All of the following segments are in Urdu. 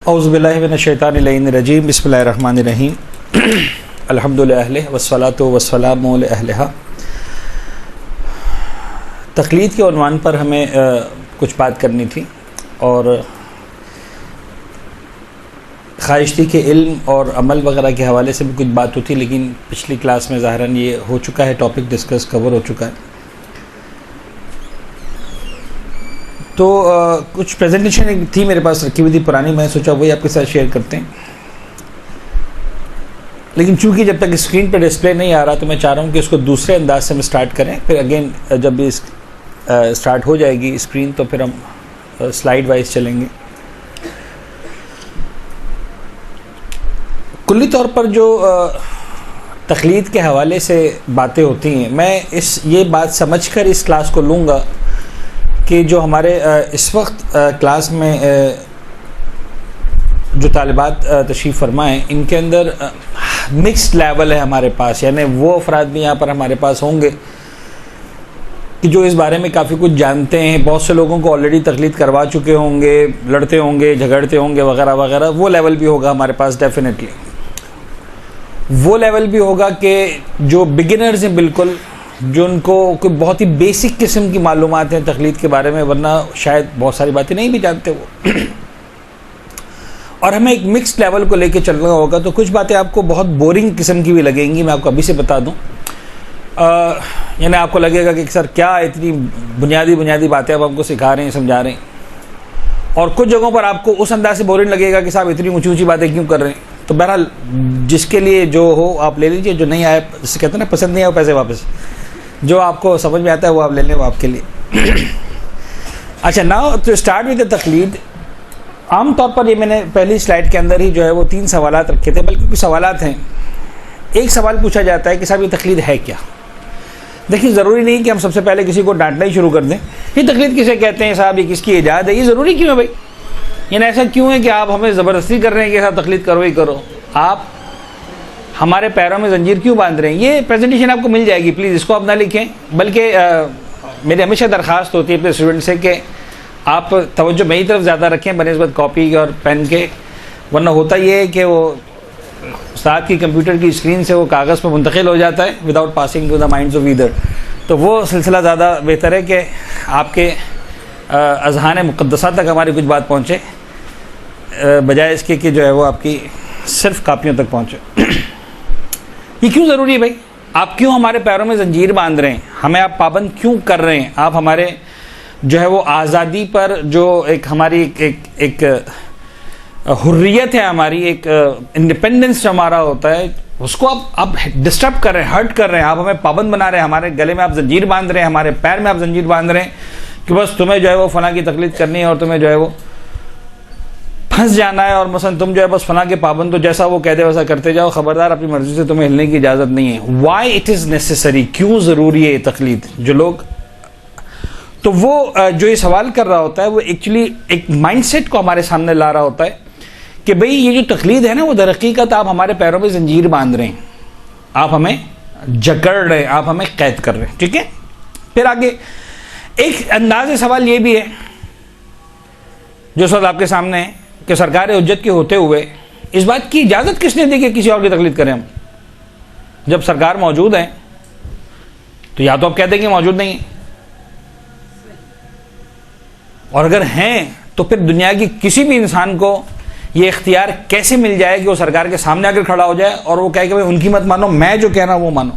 اعوذ باللہ من الشیطان اللعین الرجیم بسم اللہ الرحمن الرحیم الحمد للہ والصلاۃ والسلام علی اہلہا۔ تقلید کے عنوان پر ہمیں کچھ بات کرنی تھی اور خواہش تھی کہ علم اور عمل وغیرہ کے حوالے سے بھی کچھ بات ہوتی، لیکن پچھلی کلاس میں ظاہراً یہ ہو چکا ہے، ٹاپک ڈسکس کور ہو چکا ہے۔ تو کچھ پریزنٹیشن تھی میرے پاس رکھی ہوئی تھی پرانی، میں سوچا وہی آپ کے ساتھ شیئر کرتے ہیں، لیکن چونکہ جب تک اسکرین پہ ڈسپلے نہیں آ رہا تو میں چاہ رہا ہوں کہ اس کو دوسرے انداز سے ہم اسٹارٹ کریں، پھر اگین جب بھی اسٹارٹ ہو جائے گی اسکرین تو پھر ہم سلائیڈ وائز چلیں گے۔ کلی طور پر جو تقلید کے حوالے سے باتیں ہوتی ہیں، میں یہ بات سمجھ کر اس کلاس کو لوں گا کہ جو ہمارے اس وقت کلاس میں جو طالبات تشریف فرما ہیں، ان کے اندر مکسڈ لیول ہے ہمارے پاس، یعنی وہ افراد بھی یہاں پر ہمارے پاس ہوں گے کہ جو اس بارے میں کافی کچھ جانتے ہیں، بہت سے لوگوں کو آلریڈی تقلید کروا چکے ہوں گے، لڑتے ہوں گے، جھگڑتے ہوں گے وغیرہ وغیرہ۔ وہ لیول بھی ہوگا ہمارے پاس ڈیفینیٹلی۔ وہ لیول بھی ہوگا کہ جو بگنرز ہیں بالکل، جو ان کو کوئی بہت ہی بیسک قسم کی معلومات ہیں تقلید کے بارے میں، ورنہ شاید بہت ساری باتیں نہیں بھی جانتے وہ، اور ہمیں ایک مکسڈ لیول کو لے کے چلنا ہوگا۔ تو کچھ باتیں آپ کو بہت بورنگ قسم کی بھی لگیں گی، میں آپ کو ابھی سے بتا دوں، یعنی آپ کو لگے گا کہ سر کیا اتنی بنیادی باتیں اب ہم کو سکھا رہے ہیں، سمجھا رہے ہیں، اور کچھ جگہوں پر آپ کو اس انداز سے بورنگ لگے گا کہ صاحب اتنی اونچی باتیں کیوں کر رہے ہیں۔ تو بہرحال جس کے لیے جو ہو آپ لے لیجئے، جو نہیں آئے جسے کہتے ہیں نا پسند نہیں آئے پیسے واپس، جو آپ کو سمجھ میں آتا ہے وہ آپ لے لیں، وہ آپ کے لیے۔ اچھا، now to start with the تقلید۔ عام طور پر یہ میں نے پہلی سلائیڈ کے اندر ہی جو ہے وہ 3 سوالات رکھے تھے، بلکہ کچھ سوالات ہیں۔ ایک سوال پوچھا جاتا ہے کہ صاحب یہ تقلید ہے کیا؟ دیکھیے، ضروری نہیں کہ ہم سب سے پہلے کسی کو ڈانٹنا ہی شروع کر دیں، یہ تقلید کسے کہتے ہیں صاحب، یہ کس کی ایجاد ہے، یہ ضروری کیوں ہے بھائی؟ یعنی ایسا کیوں ہے کہ آپ ہمیں زبردستی کر رہے ہیں کہ صاحب تقلید کرو ہی کرو؟ آپ ہمارے پیروں میں زنجیر کیوں باندھ رہے ہیں؟ یہ پریزنٹیشن آپ کو مل جائے گی، پلیز اس کو آپ نہ لکھیں، بلکہ میری ہمیشہ درخواست ہوتی ہے اپنے اسٹوڈنٹ سے کہ آپ توجہ میری طرف زیادہ رکھیں بنسبت کاپی اور پین کے، ورنہ ہوتا یہ ہے کہ وہ استاد کی کمپیوٹر کی اسکرین سے وہ کاغذ پہ منتقل ہو جاتا ہے without passing to the minds of either. تو وہ سلسلہ زیادہ بہتر ہے کہ آپ کے اذہان مقدسہ تک ہماری کچھ بات پہنچے، بجائے اس کے کہ جو ہے وہ آپ کی صرف کاپیوں تک پہنچے۔ یہ کیوں ضروری ہے بھائی؟ آپ کیوں ہمارے پیروں میں زنجیر باندھ رہے ہیں؟ ہمیں آپ پابند کیوں کر رہے ہیں؟ آپ ہمارے جو ہے وہ آزادی پر جو ایک ہماری ایک حریت ہے، ہماری ایک انڈیپینڈنس جو ہمارا ہوتا ہے، اس کو آپ ڈسٹرب کر رہے ہیں، ہرٹ کر رہے ہیں، آپ ہمیں پابند بنا رہے ہیں، ہمارے گلے میں آپ زنجیر باندھ رہے ہیں، ہمارے پیر میں آپ زنجیر باندھ رہے ہیں کہ بس تمہیں جو ہے وہ فلاں کی تقلید کرنی ہے اور تمہیں جو ہے وہ پھنس جانا ہے، اور مثلا تم جو ہے بس فلاں کے پابند، تو جیسا وہ کہتے ویسا کرتے جاؤ، خبردار اپنی مرضی سے تمہیں ہلنے کی اجازت نہیں ہے۔ Why it is necessary? کیوں ضروری ہے یہ تقلید؟ جو لوگ تو وہ جو یہ سوال کر رہا ہوتا ہے وہ ایکچولی ایک مائنڈ سیٹ کو ہمارے سامنے لا رہا ہوتا ہے کہ بھئی یہ جو تقلید ہے نا، وہ در حقیقت آپ ہمارے پیروں میں زنجیر باندھ رہے ہیں، آپ ہمیں جکڑ رہے ہیں، آپ ہمیں قید کر رہے ہیں، ٹھیک ہے؟ پھر آگے ایک انداز سوال یہ بھی ہے جو سوال آپ کے سامنے ہے کہ سرکار حجت کے ہوتے ہوئے اس بات کی اجازت کس نے دی کہ کسی اور کی تقلید کریں ہم؟ جب سرکار موجود ہیں تو یا تو آپ کہتے ہیں کہ موجود نہیں ہیں، اور اگر ہیں تو پھر دنیا کی کسی بھی انسان کو یہ اختیار کیسے مل جائے کہ وہ سرکار کے سامنے آ کر کھڑا ہو جائے اور وہ کہے کہ بھائی ان کی مت مانو، میں جو کہہ رہا ہوں وہ مانو؟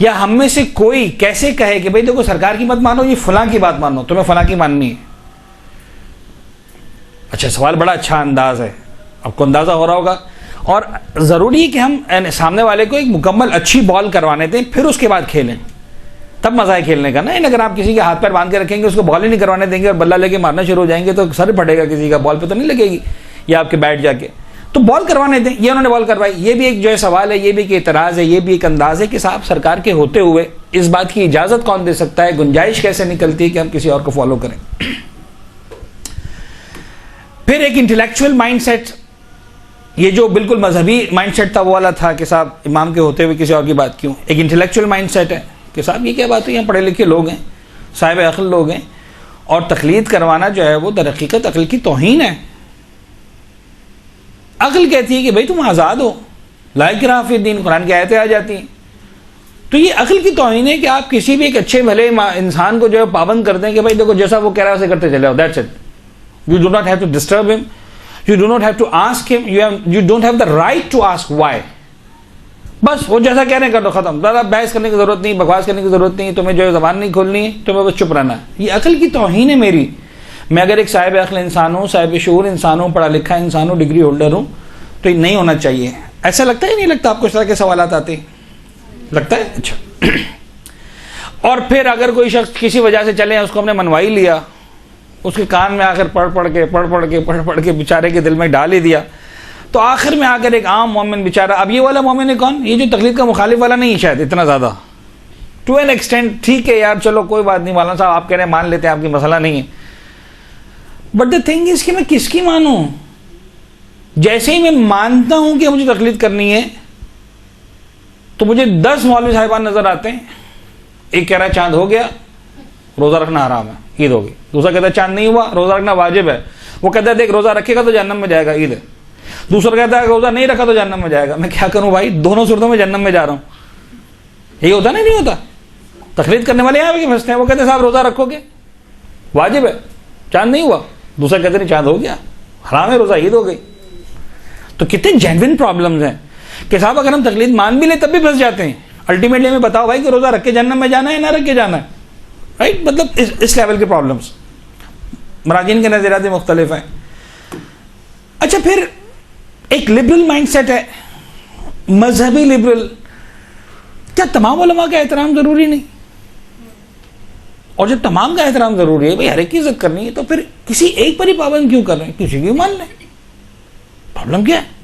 یا ہم میں سے کوئی کیسے کہے کہ بھائی دیکھو سرکار کی مت مانو، یہ فلاں کی بات مانو، تمہیں فلاں کی ماننی ہے؟ اچھا، سوال بڑا اچھا انداز ہے، آپ کو اندازہ ہو رہا ہوگا، اور ضروری ہے کہ ہم سامنے والے کو ایک مکمل اچھی بال کروانے دیں، پھر اس کے بعد کھیلیں، تب مزہ ہے کھیلنے کا نا۔ اگر آپ کسی کے ہاتھ پیر باندھ کے رکھیں گے، اس کو بال ہی نہیں کروانے دیں گے اور بلہ لے کے مارنا شروع ہو جائیں گے تو سر پھٹے گا کسی کا، بال پہ تو نہیں لگے گی، یا آپ کے بیٹھ جا کے، تو بال کروانے دیں۔ یہ انہوں نے بال کروائی، یہ بھی ایک جو ہے سوال ہے، یہ بھی ایک اعتراض ہے، یہ بھی ایک انداز ہے کہ صاحب سرکار کے ہوتے ہوئے اس بات کی اجازت کون دے سکتا ہے؟ گنجائش کیسے نکلتی ہے کہ ہم کسی اور کو فالو کریں؟ پھر ایک انٹلیکچوئل مائنڈ سیٹ، یہ جو بالکل مذہبی مائنڈ سیٹ تھا وہ والا تھا کہ صاحب امام کے ہوتے ہوئے کسی اور کی بات کیوں؟ ایک انٹلیکچوئل مائنڈ سیٹ ہے کہ صاحب یہ کیا بات ہے، یہاں پڑھے لکھے لوگ ہیں، صاحب عقل لوگ ہیں، اور تقلید کروانا جو ہے وہ در حقیقت عقل کی توہین ہے۔ عقل کہتی ہے کہ بھائی تم آزاد ہو، لا اکراہ فی الدین، قرآن کی آیتیں آ جاتی ہیں. تو یہ عقل کی توہین ہے کہ آپ کسی بھی ایک اچھے بھلے انسان کو جو ہے پابند کر دیں کہ بھائی دیکھو جیسا وہ کہہ رہا ہے اسے کرتے چلے جاؤ. That's it. You do not have to disturb ہم، you do not have to ask ہم، you don't have the right to ask why. بس وہ جیسا کہہ رہے ہیں کر دو، ختم. زیادہ بحث کرنے کی ضرورت نہیں، بکواس کرنے کی ضرورت نہیں، تمہیں جو ہے زبان نہیں کھولنی ہے، تمہیں بس چپ رہنا ہے. یہ عقل کی توہین ہے میری. میں اگر ایک صاحب عقل انسان ہوں، صاحب شعور انسان ہوں، پڑھا لکھا انسان ہوں، ڈگری ہولڈر ہوں، تو یہ نہیں ہونا چاہیے. ایسا لگتا ہے نہیں لگتا آپ کو اس طرح کے سوالات آتے ہیں؟ لگتا ہے. اچھا. اور پھر اگر کوئی شخص کسی وجہ سے چلے، اس کو ہم نے منوائی لیا، اس کے کان میں آ کر پڑھ کے بیچارے کے دل میں ڈال ہی دیا، تو آخر میں آ کر ایک عام مومن بیچارہ، اب یہ والا مومن ہے کون؟ یہ جو تقلید کا مخالف والا نہیں شاید اتنا زیادہ، ٹو این ایکسٹینٹ. ٹھیک ہے یار، چلو کوئی بات نہیں، مولانا صاحب آپ کہہ رہے ہیں مان لیتے ہیں، آپ کی مسئلہ نہیں ہے. بٹ دا تھنگ از کہ میں کس کی مانوں؟ جیسے ہی میں مانتا ہوں کہ مجھے تقلید کرنی ہے، تو مجھے 10 مولوی صاحبان نظر آتے ہیں. ایک کہہ رہا ہے چاند ہو گیا، روزہ رکھنا حرام ہے، عید ہوگی. دوسرا کہتا ہے چاند نہیں ہوا، روزہ رکھنا واجب ہے. وہ کہتا ہے دیکھ روزہ رکھے گا تو جہنم میں جائے گا، عید ہے. دوسرا کہتا ہے روزہ نہیں رکھا تو جہنم میں جائے گا. میں کیا کروں بھائی، دونوں صورتوں میں جہنم میں جا رہا ہوں. یہی ہوتا نہیں ہوتا. تقلید کرنے والے یہاں پہ پھنستے ہیں. وہ کہتے ہیں صاحب روزہ رکھو گے، واجب ہے، چاند نہیں ہوا. دوسرا کہتے نہیں چاند ہو گیا، حرام ہے روزہ، عید ہو گئی. تو کتنے جینوئن پرابلمز ہیں کہ صاحب اگر ہم تقلید مان بھی لیں تب بھی پھنس جاتے ہیں. الٹیمیٹلی ہمیں بتاؤ بھائی کہ روزہ رکھ کے جہنم میں جانا ہے نہ رکھ کے جانا ہے. رائٹ؟ مطلب اس لیول کے پرابلمس. مراجعین کے نظریات مختلف ہیں. اچھا، پھر ایک لبرل مائنڈ سیٹ ہے، مذہبی لبرل. کیا تمام علماء کا احترام ضروری نہیں؟ اور جب تمام کا احترام ضروری ہے، بھائی ہر ایک کی عزت کرنی ہے، تو پھر کسی ایک پر ہی پابند کیوں کر رہے ہیں؟ کسی کی مان لیں. پرابلم کیا ہے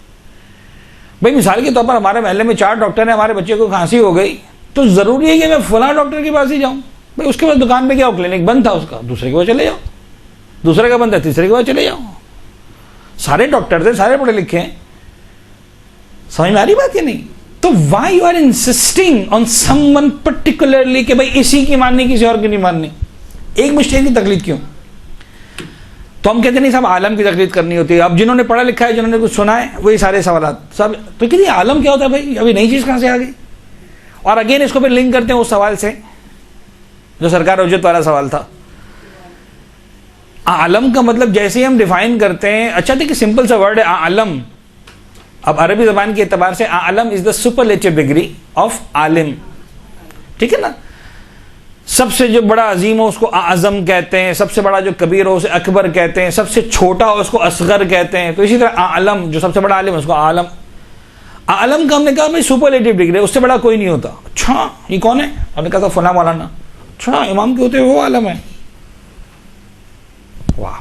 بھائی؟ مثال کے طور پر ہمارے محلے میں 4 ڈاکٹر ہیں، ہمارے بچے کو کھانسی ہو گئی، تو ضروری ہے کہ میں فلاں ڈاکٹر کے پاس ہی جاؤں؟ بھائی اس کے بعد دکان پہ کیا ہو، کلینک بند تھا اس کا، دوسرے کے پاس چلے جاؤ. دوسرے کا بند ہے، تیسرے کے پاس چلے جاؤ. سارے ڈاکٹر تھے، سارے پڑھے لکھے ہیں. سمجھ میں آ رہی بات کہ نہیں؟ تو why you are insisting on someone particularly کہ بھائی اسی کی ماننی، کسی اور کی نہیں ماننی؟ ایک مشتہد کی تقلید کیوں؟ تو ہم کہتے نہیں صاحب عالم کی تقلید کرنی ہوتی ہے. اب جنہوں نے پڑھا لکھا ہے، جنہوں نے کچھ سنا ہے، وہی سارے سوالات سب. تو کہتے عالم کیا ہوتا ہے بھائی؟ ابھی نئی چیز کہاں سے آ گئی؟ اور اگین اس کو پھر لنک کرتے ہیں اس سوال سے جو سرکار اجت والا سوال تھا. عالم کا مطلب جیسے ہم ڈیفائن کرتے ہیں، اچھا دیکھیں سمپل سا ورڈ ہے عالم. اب عربی زبان کے اعتبار سے عالم از دا سپرلیٹو ڈگری آف عالم. ٹھیک ہے نا؟ سب سے جو بڑا عظیم ہو اس کو اعظم کہتے ہیں، سب سے بڑا جو کبیر ہو اسے اکبر کہتے ہیں، سب سے چھوٹا ہو اس کو اصغر کہتے ہیں. تو اسی طرح عالم جو سب سے بڑا عالم ہے اس کو عالم. عالم کا ہم نے کہا بھائی سپرلیٹو ڈگری، اس سے بڑا کوئی نہیں ہوتا. اچھا یہ کون ہے؟ ہم نے کہا تھا فلاں مولانا. اچھا امام کے ہوتے وہ عالم ہے. واہ.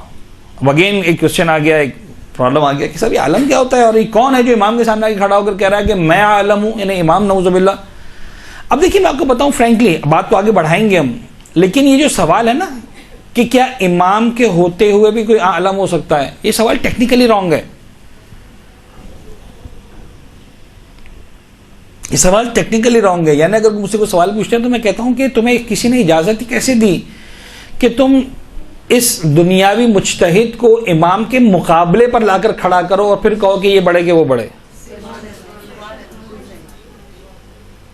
اب اگین ایک کوشچن آ گیا، ایک پرابلم آ گیا کہ سب یہ عالم کیا ہوتا ہے، اور یہ کون ہے جو امام کے سامنے آگے کھڑا ہو کر کہہ رہا ہے کہ میں عالم ہوں، یعنی امام نعوذ باللہ. اب دیکھیے میں آپ کو بتاؤں فرینکلی، بات تو آگے بڑھائیں گے ہم، لیکن یہ جو سوال ہے نا کہ کیا امام کے ہوتے ہوئے بھی کوئی عالم ہو سکتا ہے، یہ سوال ٹیکنیکلی رانگ ہے. یہ سوال ٹیکنیکلی رانگ ہے. یعنی اگر مجھ سے کوئی سوال پوچھتے ہیں تو میں کہتا ہوں کہ تمہیں کسی نے اجازت کیسے دی کہ تم اس دنیاوی مجتہد کو امام کے مقابلے پر لا کر کھڑا کرو اور پھر کہو کہ یہ بڑھے کہ وہ بڑھے؟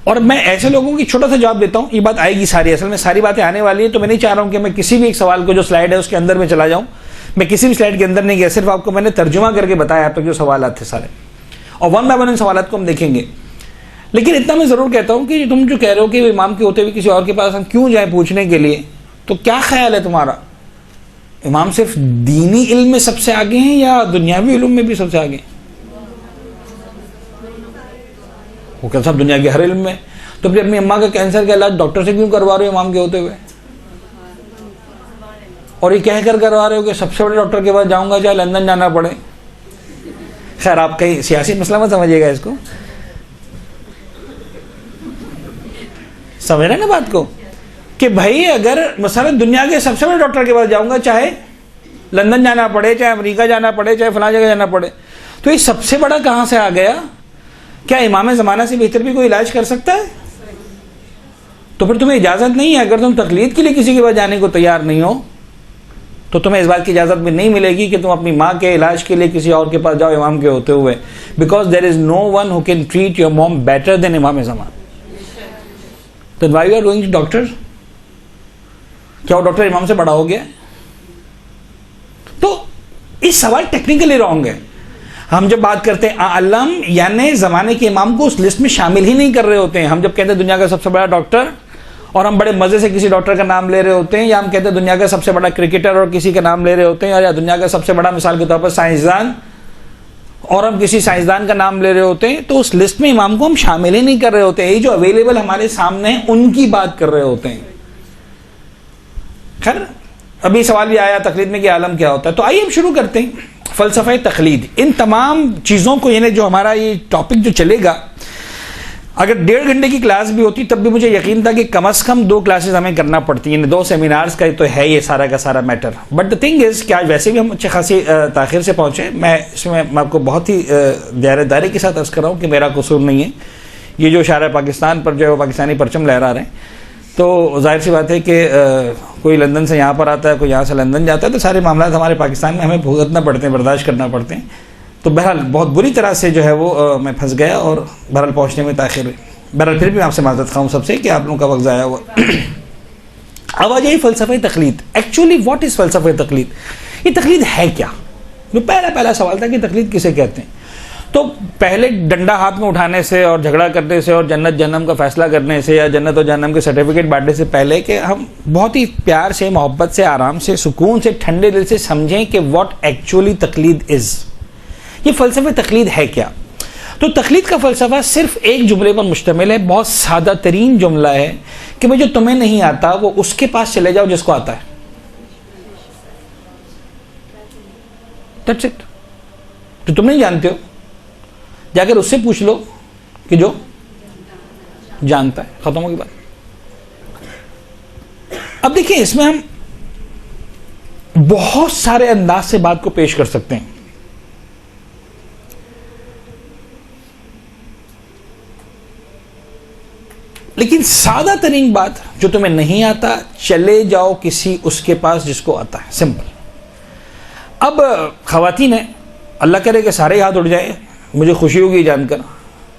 اور میں ایسے لوگوں کی چھوٹا سا جواب دیتا ہوں، یہ بات آئے گی ساری، اصل میں ساری باتیں آنے والی ہیں. تو میں نہیں چاہ رہا ہوں کہ میں کسی بھی ایک سوال کو جو سلائیڈ ہے اس کے اندر میں چلا جاؤں. میں کسی بھی سلائیڈ کے اندر نہیں گیا، صرف آپ کو میں نے ترجمہ کر کے بتایا آپ تک جو سوالات تھے سارے، اور ون بائی ون ان سوالات کو ہم دیکھیں گے. لیکن اتنا میں ضرور کہتا ہوں کہ تم جو کہہ رہے ہو کہ امام کے ہوتے ہوئے کسی اور کے پاس ہم کیوں جائیں پوچھنے کے لیے، تو کیا خیال ہے تمہارا؟ امام صرف دینی علم میں سب سے آگے ہیں یا دنیاوی علم میں بھی سب سے آگے ہیں؟ وہ کیا صاحب دنیا کے ہر علم میں؟ تو پھر اپنی اماں کا کینسر کا علاج ڈاکٹر سے کیوں کروا رہے ہو امام کے ہوتے ہوئے؟ اور یہ کہہ کر کروا رہے ہو کہ سب سے بڑے ڈاکٹر کے پاس جاؤں گا چاہے لندن جانا پڑے. خیر آپ کہیں سیاسی مسئلہ مت سمجھیے گا اس کو، سمجھ رہے ہیں نا بات کو، کہ بھائی اگر مثلا دنیا کے سب سے بڑے ڈاکٹر کے پاس جاؤں گا چاہے لندن جانا پڑے، چاہے امریکہ جانا پڑے، چاہے فلاں جگہ جانا پڑے، تو یہ سب سے بڑا کہاں سے آ گیا؟ کیا امام زمانہ سے بہتر بھی کوئی علاج کر سکتا ہے؟ تو پھر تمہیں اجازت نہیں ہے، اگر تم تقلید کے لیے کسی کے پاس جانے کو تیار نہیں ہو تو تمہیں اس بات کی اجازت بھی نہیں ملے گی کہ تم اپنی ماں کے علاج کے لیے کسی اور کے پاس جاؤ امام کے ہوتے ہوئے, because there is no one who can treat your mom better than امام زمان. Then why you are going to doctor? کیا وہ ڈاکٹر امام سے بڑا ہو گیا؟ تو اس سوال ٹیکنیکلی رانگ ہے. ہم جب بات کرتے ہیں عالم یعنی زمانے کے امام کو اس لسٹ میں شامل ہی نہیں کر رہے ہوتے ہیں. ہم جب کہتے ہیں دنیا کا سب سے بڑا ڈاکٹر اور ہم بڑے مزے سے کسی ڈاکٹر کا نام لے رہے ہوتے ہیں, یا ہم کہتے ہیں دنیا کا سب سے بڑا کرکٹر اور کسی کا نام لے رہے ہوتے ہیں, یا دنیا کا سب سے بڑا مثال کے طور پر سائنسدان اور ہم کسی سائنسدان کا نام لے رہے ہوتے ہیں, تو اس لسٹ میں امام کو ہم شامل ہی نہیں کر رہے ہوتے ہیں. یہ جو اویلیبل ہمارے سامنے ہیں ان کی بات کر رہے ہوتے ہیں. خیر ابھی سوال بھی آیا تقلید میں کہ عالم کیا ہوتا ہے, تو آئیے ہم شروع کرتے ہیں. فلسفہ تقلید, ان تمام چیزوں کو یعنی جو ہمارا یہ ٹاپک جو چلے گا, اگر 1.5 گھنٹے کی کلاس بھی ہوتی تب بھی مجھے یقین تھا کہ کم از کم 2 کلاسز ہمیں کرنا پڑتی ہیں, 2 سیمینارز کا تو ہے یہ سارا کا سارا matter. But the thing is کہ آج ویسے بھی ہم اچھے خاصی تاخیر سے پہنچے. میں اس میں آپ کو بہت ہی دائرے کے ساتھ عرض کر رہا ہوں کہ میرا قصور نہیں ہے. یہ جو شارع پاکستان پر جو ہے وہ پاکستانی پرچم لہرا رہے ہیں, تو ظاہر سی بات ہے کہ کوئی لندن سے یہاں پر آتا ہے, کوئی یہاں سے لندن جاتا ہے, تو سارے معاملات ہمارے پاکستان میں ہمیں بھگتنا پڑتے ہیں, برداشت کرنا پڑتے ہیں. تو بہرحال بہت بری طرح سے جو ہے وہ میں پھنس گیا اور بہرحال پہنچنے میں تاخیر ہوئی. بہرحال پھر بھی آپ سے معذرت خواہوں سب سے کہ آپ لوگوں کا وقت ضائع ہوا. اب آ جائیے فلسفہ تقلید. ایکچولی واٹ از فلسفہ تقلید؟ یہ تقلید ہے کیا؟ جو پہلا سوال تھا کہ تقلید کسے کہتے ہیں. تو پہلے ڈنڈا ہاتھ میں اٹھانے سے اور جھگڑا کرنے سے اور جنت جہنم کا فیصلہ کرنے سے یا جنت اور جہنم کے سرٹیفکیٹ بانٹنے سے پہلے کہ ہم بہت ہی پیار سے, محبت سے, آرام سے, سکون سے, ٹھنڈے دل سے سمجھیں کہ واٹ ایکچولی تقلید از. یہ فلسفہ تقلید ہے کیا؟ تو تقلید کا فلسفہ صرف ایک جملے پر مشتمل ہے, بہت سادہ ترین جملہ ہے کہ بھئی جو تمہیں نہیں آتا وہ اس کے پاس چلے جاؤ جس کو آتا ہے. That's it. تو تم نہیں جانتے ہو, جا کر اس سے پوچھ لو کہ جو جانتا ہے, ختم ہوگی بات. اب دیکھیں اس میں ہم بہت سارے انداز سے بات کو پیش کر سکتے ہیں. لیکن سادہ ترین بات, جو تمہیں نہیں آتا چلے جاؤ کسی اس کے پاس جس کو آتا ہے. سمپل. اب خواتین ہیں, اللہ کرے کہ سارے ہاتھ اٹھ جائے, مجھے خوشی ہوگی جان کر,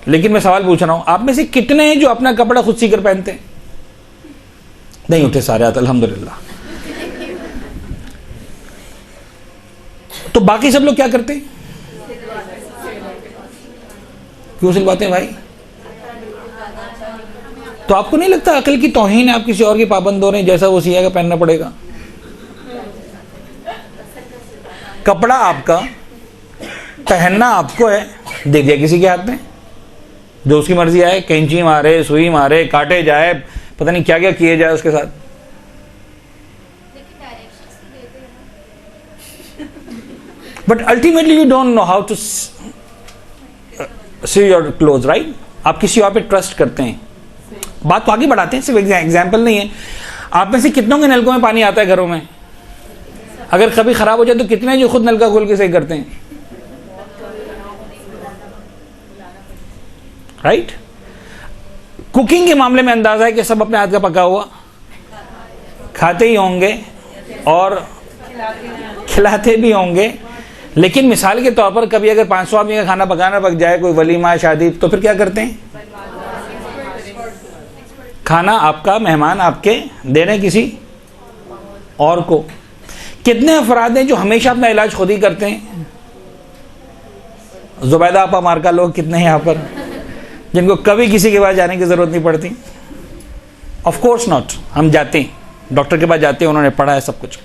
لیکن میں سوال پوچھ رہا ہوں آپ میں سے کتنے ہیں جو اپنا کپڑا خود سی کر پہنتے ہیں؟ نہیں اٹھے سارے ہاتھ, الحمدللہ. تو باقی سب لوگ کیا کرتے ہیں؟ کیوں سلواتے ہیں بھائی؟ تو آپ کو نہیں لگتا عقل کی توہین ہے, آپ کسی اور کے پابند ہو رہے ہیں, جیسا وہ سیا کا پہننا پڑے گا؟ کپڑا آپ کا, پہننا آپ کو ہے, دے دیا کسی کے ہاتھ میں, جو اس کی مرضی آئے, کینچی مارے, سوئی مارے, کاٹے جائے, پتہ نہیں کیا کیا کیے جائے اس کے ساتھ. But ultimately you don't know how to see your close, right? آپ کسی اور پہ ٹرسٹ کرتے ہیں. بات تو آگے بڑھاتے ہیں, صرف ایگزامپل نہیں ہے. آپ میں سے کتنوں کے نلکوں میں پانی آتا ہے گھروں میں؟ اگر کبھی خراب ہو جائے تو کتنے جو خود نلکا کھول کے صحیح کرتے ہیں؟ رائٹ. کوکنگ کے معاملے میں اندازہ ہے کہ سب اپنے ہاتھ کا پکا ہوا کھاتے ہی ہوں گے اور کھلاتے بھی ہوں گے. لیکن مثال کے طور پر کبھی اگر 500 آدمی کا کھانا پکانا پک جائے, کوئی ولیمہ شادی, تو پھر کیا کرتے ہیں؟ کھانا آپ کا, مہمان آپ کے, دینے کسی اور کو. کتنے افراد ہیں جو ہمیشہ اپنا علاج خود ہی کرتے ہیں؟ زبیدہ آپا مارکا لوگ کتنے ہیں یہاں پر جن کو کبھی کسی کے پاس جانے کی ضرورت نہیں پڑتی؟ Of course not. ہم جاتے ہیں, ڈاکٹر کے پاس جاتے ہیں, انہوں نے پڑھا ہے سب کچھ.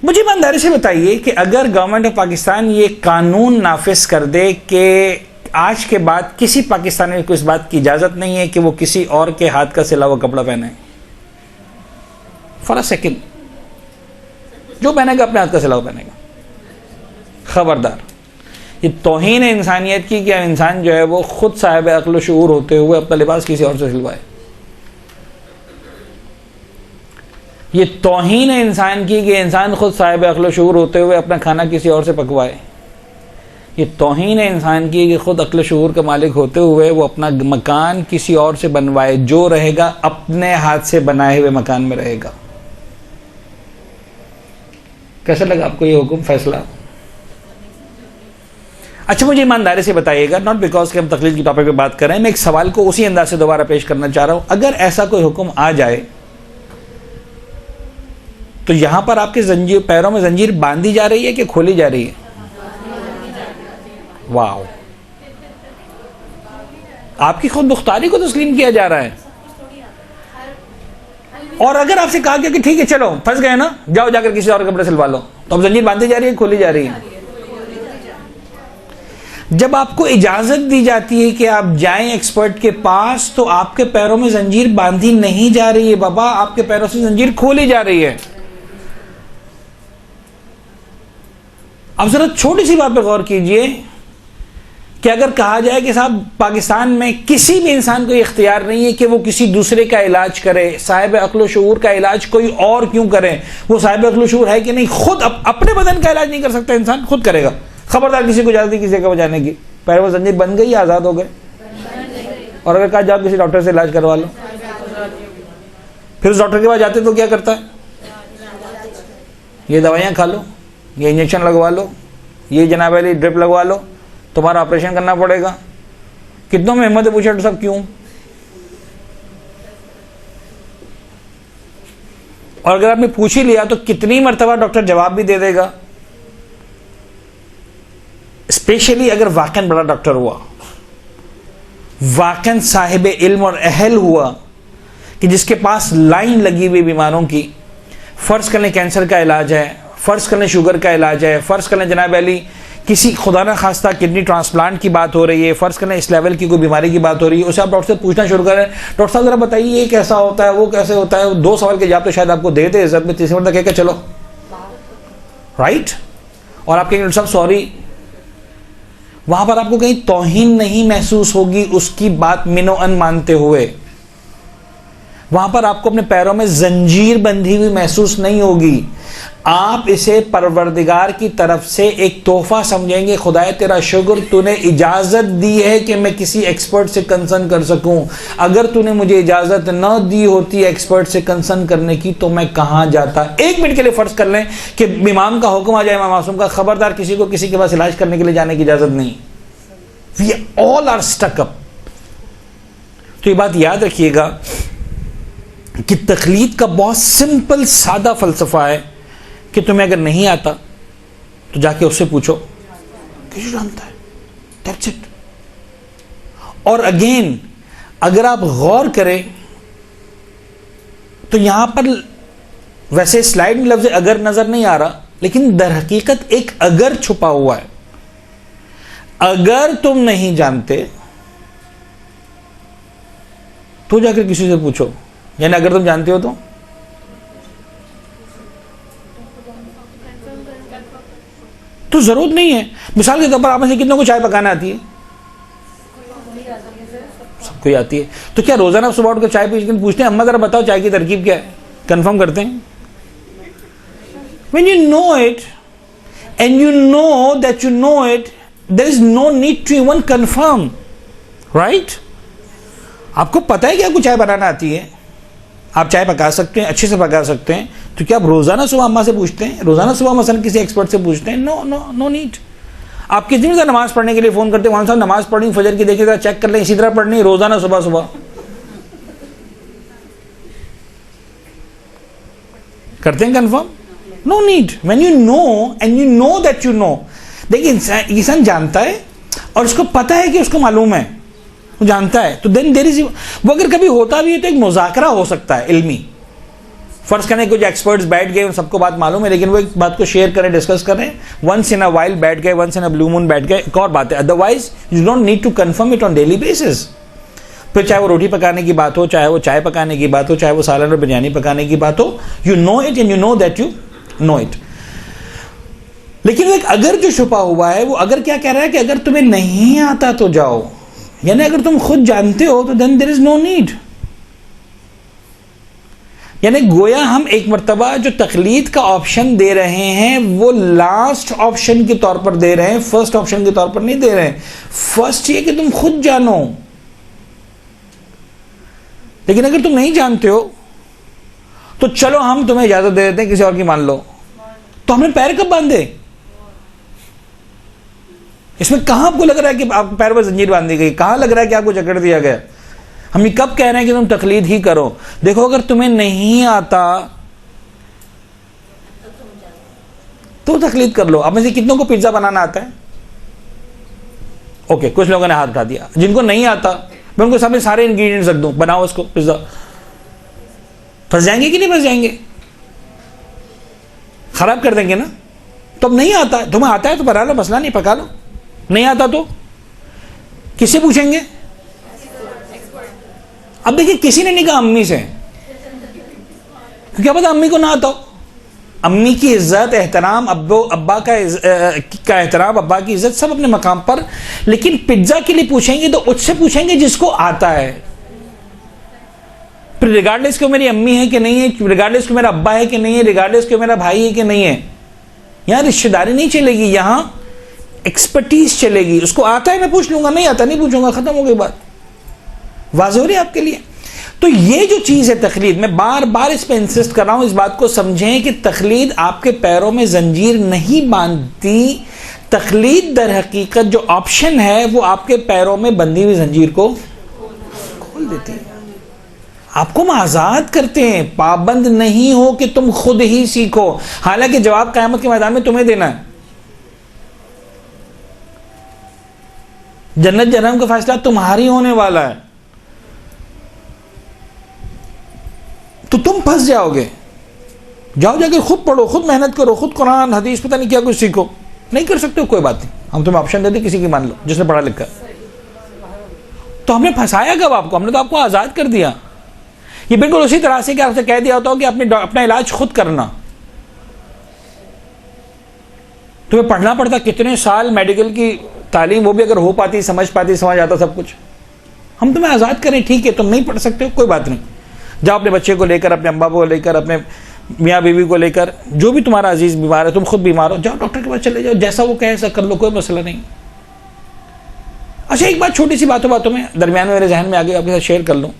مجھے ایمانداری سے بتائیے کہ اگر گورنمنٹ آف پاکستان یہ قانون نافذ کر دے کہ آج کے بعد کسی پاکستانی کو اس بات کی اجازت نہیں ہے کہ وہ کسی اور کے ہاتھ کا سلا ہوا کپڑا پہنے, فار اے سیکنڈ, جو پہنے گا اپنے ہاتھ کا سلا ہوا پہنے گا, خبردار. یہ توہین ہے انسانیت کی کہ انسان جو ہے وہ خود صاحب عقل و شعور ہوتے ہوئے اپنا لباس کسی اور سے سلوائے. یہ توہین ہے انسان کی کہ انسان خود صاحب عقل و شعور ہوتے ہوئے اپنا کھانا کسی اور سے پکوائے. یہ توہین ہے انسان کی کہ خود عقل و شعور کا مالک ہوتے ہوئے وہ اپنا مکان کسی اور سے بنوائے. جو رہے گا اپنے ہاتھ سے بنائے ہوئے مکان میں رہے گا. کیسا لگا آپ کو یہ حکم فیصلہ؟ اچھا مجھے ایمانداری سے بتائیے گا، ناٹ بیکاز کہ ہم تقلید کی ٹاپک پہ بات کر رہے ہیں، میں ایک سوال کو اسی انداز سے دوبارہ پیش کرنا چاہ رہا ہوں. اگر ایسا کوئی حکم آ جائے تو یہاں پر آپ کے زنجیر، پیروں میں زنجیر باندھی جا رہی ہے کہ کھولی جا رہی ہے؟ واو، آپ کی خود مختاری کو تسلیم کیا جا رہا ہے. اور اگر آپ سے کہا گیا کہ ٹھیک ہے چلو پھنس گئے نا، جاؤ جا کر کسی اور کپڑے سلوا لو، تو اب زنجیر باندھی جا رہی ہے کھولی جا رہی ہے؟ جب آپ کو اجازت دی جاتی ہے کہ آپ جائیں ایکسپرٹ کے پاس تو آپ کے پیروں میں زنجیر باندھی نہیں جا رہی ہے بابا، آپ کے پیروں سے زنجیر کھولی جا رہی ہے. اب ذرا چھوٹی سی بات پہ غور کیجئے کہ اگر کہا جائے کہ صاحب پاکستان میں کسی بھی انسان کو اختیار نہیں ہے کہ وہ کسی دوسرے کا علاج کرے، صاحب عقل و شعور کا علاج کوئی اور کیوں کرے؟ وہ صاحب عقل و شعور ہے کہ نہیں؟ خود اپنے بدن کا علاج نہیں کر سکتا انسان، خود کرے گا. خبردار کسی کو اجازت دی کسی کا بجانے کی، پیروں میں زنجیر بن گئی، آزاد ہو گئے. اور اگر کہا جاؤ کسی ڈاکٹر سے علاج کروا لو، پھر اس ڈاکٹر کے پاس جاتے تو کیا کرتا ہے؟ یہ دوائیاں کھا لو، یہ انجیکشن لگوا لو، یہ جناب والی ڈرپ لگوا لو، تمہارا آپریشن کرنا پڑے گا. کتنوں میں ہمت پوچھے ڈاکٹر صاحب کیوں؟ اور اگر آپ نے پوچھ ہی لیا تو کتنی مرتبہ ڈاکٹر جواب بھی دے دے گا، اسپیشلی اگر واقعاً بڑا ڈاکٹر ہوا، واقعاً صاحب علم اور اہل ہوا کہ جس کے پاس لائن لگی ہوئی بیماروں کی. فرض کر لیں کینسر کا علاج ہے، فرض کر لیں شوگر کا علاج ہے، فرض کر لیں جناب علی کسی خدا نہ خواستہ کڈنی ٹرانسپلانٹ کی بات ہو رہی ہے، فرض کر لیں اس لیول کی کوئی بیماری کی بات ہو رہی ہے. اسے آپ ڈاکٹر سے پوچھنا شروع کریں، ڈاکٹر صاحب ذرا بتائیے یہ کیسا ہوتا ہے، وہ کیسے ہوتا ہے. 2 سوال کے جواب تو شاید آپ کو دے دے عزت میں، تیسری مرتبہ کہہ کے چلو رائٹ، اور آپ کہیں ڈاکٹر صاحب سوری. وہاں پر آپ کو کہیں توہین نہیں محسوس ہوگی اس کی بات من و ان مانتے ہوئے. وہاں پر آپ کو اپنے پیروں میں زنجیر بندھی ہوئی محسوس نہیں ہوگی. آپ اسے پروردگار کی طرف سے ایک تحفہ سمجھیں گے. خدائے تیرا شکر تو نے اجازت دی ہے کہ میں کسی ایکسپرٹ سے کنسرن کر سکوں. اگر تو نے مجھے اجازت نہ دی ہوتی ایکسپرٹ سے کنسرن کرنے کی تو میں کہاں جاتا. 1 منٹ کے لیے فرض کر لیں کہ امام کا حکم آ جائے، امام معصوم کا، خبردار کسی کو کسی کے پاس علاج کرنے کے لیے جانے کی اجازت نہیں. We all are stuck up. تو یہ بات یاد رکھیے گا کہ تقلید کا بہت سمپل سادہ فلسفہ ہے کہ تمہیں اگر نہیں آتا تو جا کے اس سے پوچھو کہ جو جانتا ہے. That's it. اور اگین اگر آپ غور کریں تو یہاں پر ویسے سلائیڈ میں لفظ اگر نظر نہیں آ رہا، لیکن در حقیقت ایک اگر چھپا ہوا ہے. اگر تم نہیں جانتے تو جا کر کسی سے پوچھو، یعنی اگر تم جانتے ہو تو ضرورت نہیں ہے. مثال کے طور پر آپ میں سے کتنوں کو چائے پکانا آتی ہے؟ سب کو آتی ہے. تو کیا روزانہ صبح اٹھ کر چائے پوچھتے ہیں اما ذرا بتاؤ چائے کی ترکیب کیا ہے؟ کنفرم کرتے ہیں. When you know it and you know that you know it, there is no need to even confirm, right? آپ کو پتا ہے کہ آپ کو چائے بنانا آتی ہے، آپ چائے پکا سکتے ہیں، اچھے سے پکا سکتے ہیں، تو کیا آپ روزانہ صبح اماں سے پوچھتے ہیں؟ روزانہ صبح مثلا کسی ایکسپرٹ سے پوچھتے ہیں؟ No need. آپ کتنی دیر نماز پڑھنے کے لیے فون کرتے ہیں، وہاں صاحب نماز پڑھنی فجر کی دیکھیے ذرا چیک کر لیں، اسی طرح پڑھنی روزانہ صبح کرتے ہیں confirm? No need. When you know and you know that you know. دیکھیے انسان جانتا ہے اور اس کو پتا ہے کہ اس کو معلوم ہے، وہ جانتا ہے، تو دین دیر از، وہ اگر کبھی ہوتا بھی ہے تو ایک مذاکرہ ہو سکتا ہے علمی. فرض کریں کچھ ایکسپرٹس بیٹھ گئے، ان سب کو بات معلوم ہے، لیکن وہ ایک بات کو شیئر کریں، ڈسکس کریں، ونس ان اے وائل بیٹھ گئے، ونس ان اے بلو مون بیٹھ گئے، ایک اور بات ہے. Otherwise you don't need to confirm it on daily basis. پھر چاہے وہ روٹی پکانے کی بات ہو، چاہے وہ چائے پکانے کی بات ہو، چاہے وہ سالن اور بریانی پکانے کی بات ہو، you know it and you know that you know it. لیکن ایک اگر جو چھپا ہوا ہے، وہ اگر کیا کہہ رہا ہے کہ اگر تمہیں نہیں آتا تو جاؤ، یعنی اگر تم خود جانتے ہو تو دین دیر از نو نیڈ. یعنی گویا ہم ایک مرتبہ جو تقلید کا آپشن دے رہے ہیں وہ لاسٹ آپشن کے طور پر دے رہے ہیں، فرسٹ آپشن کے طور پر نہیں دے رہے ہیں. فرسٹ یہ کہ تم خود جانو. لیکن اگر تم نہیں جانتے ہو تو چلو ہم تمہیں اجازت دے دیتے ہیں، کسی اور کی مان لو. تو ہم نے پیر کب باندھے؟ اس میں کہاں آپ کو لگ رہا ہے کہ آپ کو پیر پر زنجیر باندھی گئی؟ کہاں لگ رہا ہے کہ آپ کو جکڑ دیا گیا؟ ہم یہ کب کہہ رہے ہیں کہ تم تقلید ہی کرو؟ دیکھو اگر تمہیں نہیں آتا تو تقلید کر لو. آپ میں سے کتنوں کو پیزا بنانا آتا ہے؟ اوکے, کچھ لوگوں نے ہاتھ اٹھا دیا. جن کو نہیں آتا میں ان کو سامنے سارے انگریڈینٹس رکھ دوں, بناؤ اس کو پیزا, پھنس جائیں گے کہ نہیں پھنس جائیں گے؟ خراب کر دیں گے نا. تو اب نہیں آتا, تمہیں آتا ہے تو بنا لو, مسئلہ نہیں, پکا لو. نہیں آتا تو کس سے پوچھیں گے؟ اب دیکھیے کسی نے نہیں کہا امی سے, کیا پتا امی کو نہ آتا ہو. امی کی عزت, احترام, ابا کا احترام, ابا کی عزت سب اپنے مقام پر, لیکن پیزا کے لیے پوچھیں گے تو اس سے پوچھیں گے جس کو آتا ہے. پھر ریگارڈلیس کہ میری امی ہے کہ نہیں ہے, ریگارڈلیس کہ میرا ابا ہے کہ نہیں ہے, ریگارڈلیس کہ میرا بھائی ہے کہ نہیں ہے, یہاں رشتہ داری نہیں چلے گی, یہاں ایکسپرٹیز چلے گی. اس کو آتا ہے میں پوچھ لوں گا, نہیں آتا نہیں پوچھوں گا, ختم ہو گئی بات. واضح ہو رہی ہے آپ کے لیے؟ تو یہ جو چیز ہے تقلید, میں بار بار اس پہ انسسٹ کر رہا ہوں, اس بات کو سمجھیں کہ تقلید آپ کے پیروں میں زنجیر نہیں باندھتی. تقلید در حقیقت جو آپشن ہے وہ آپ کے پیروں میں بندھی ہوئی زنجیر کو کھول دیتی ہے. آپ کو ہم آزاد کرتے ہیں, پابند نہیں ہو کہ تم خود ہی سیکھو, حالانکہ جواب قیامت کے میدان میں تمہیں دینا ہے. جنت جہنم کا فیصلہ تمہاری ہونے والا ہے. تو تم پھنس جاؤ گے. جاؤ جا کے خود پڑھو, خود محنت کرو, خود قرآن حدیث پتہ نہیں کیا کچھ سیکھو. نہیں کر سکتے ہو کوئی بات نہیں, ہم تمہیں آپشن دے دیں, کسی کی مان لو جس نے پڑھا لکھا. تو ہم نے پھنسایا کب آپ کو؟ ہم نے تو آپ کو آزاد کر دیا. یہ بالکل اسی طرح سے کہ آپ سے کہہ دیا ہوتا ہو کہ اپنا علاج خود کرنا. تمہیں پڑھنا پڑتا کتنے سال میڈیکل کی تعلیم, وہ بھی اگر ہو پاتی, سمجھ آتا سب کچھ. ہم تمہیں آزاد کریں, ٹھیک ہے تم نہیں پڑھ سکتے ہو کوئی بات نہیں, جاؤ اپنے بچے کو لے کر, اپنے امبا کو لے کر, اپنے میاں بیوی کو لے کر, جو بھی تمہارا عزیز بیمار ہے, تم خود بیمار ہو, جاؤ ڈاکٹر کے پاس چلے جاؤ, جیسا وہ کہے ایسا کر لو, کوئی مسئلہ نہیں. اچھا ایک بات چھوٹی سی باتوں میں درمیان میں میرے ذہن میں آگے آپ کے ساتھ شیئر کر لوں.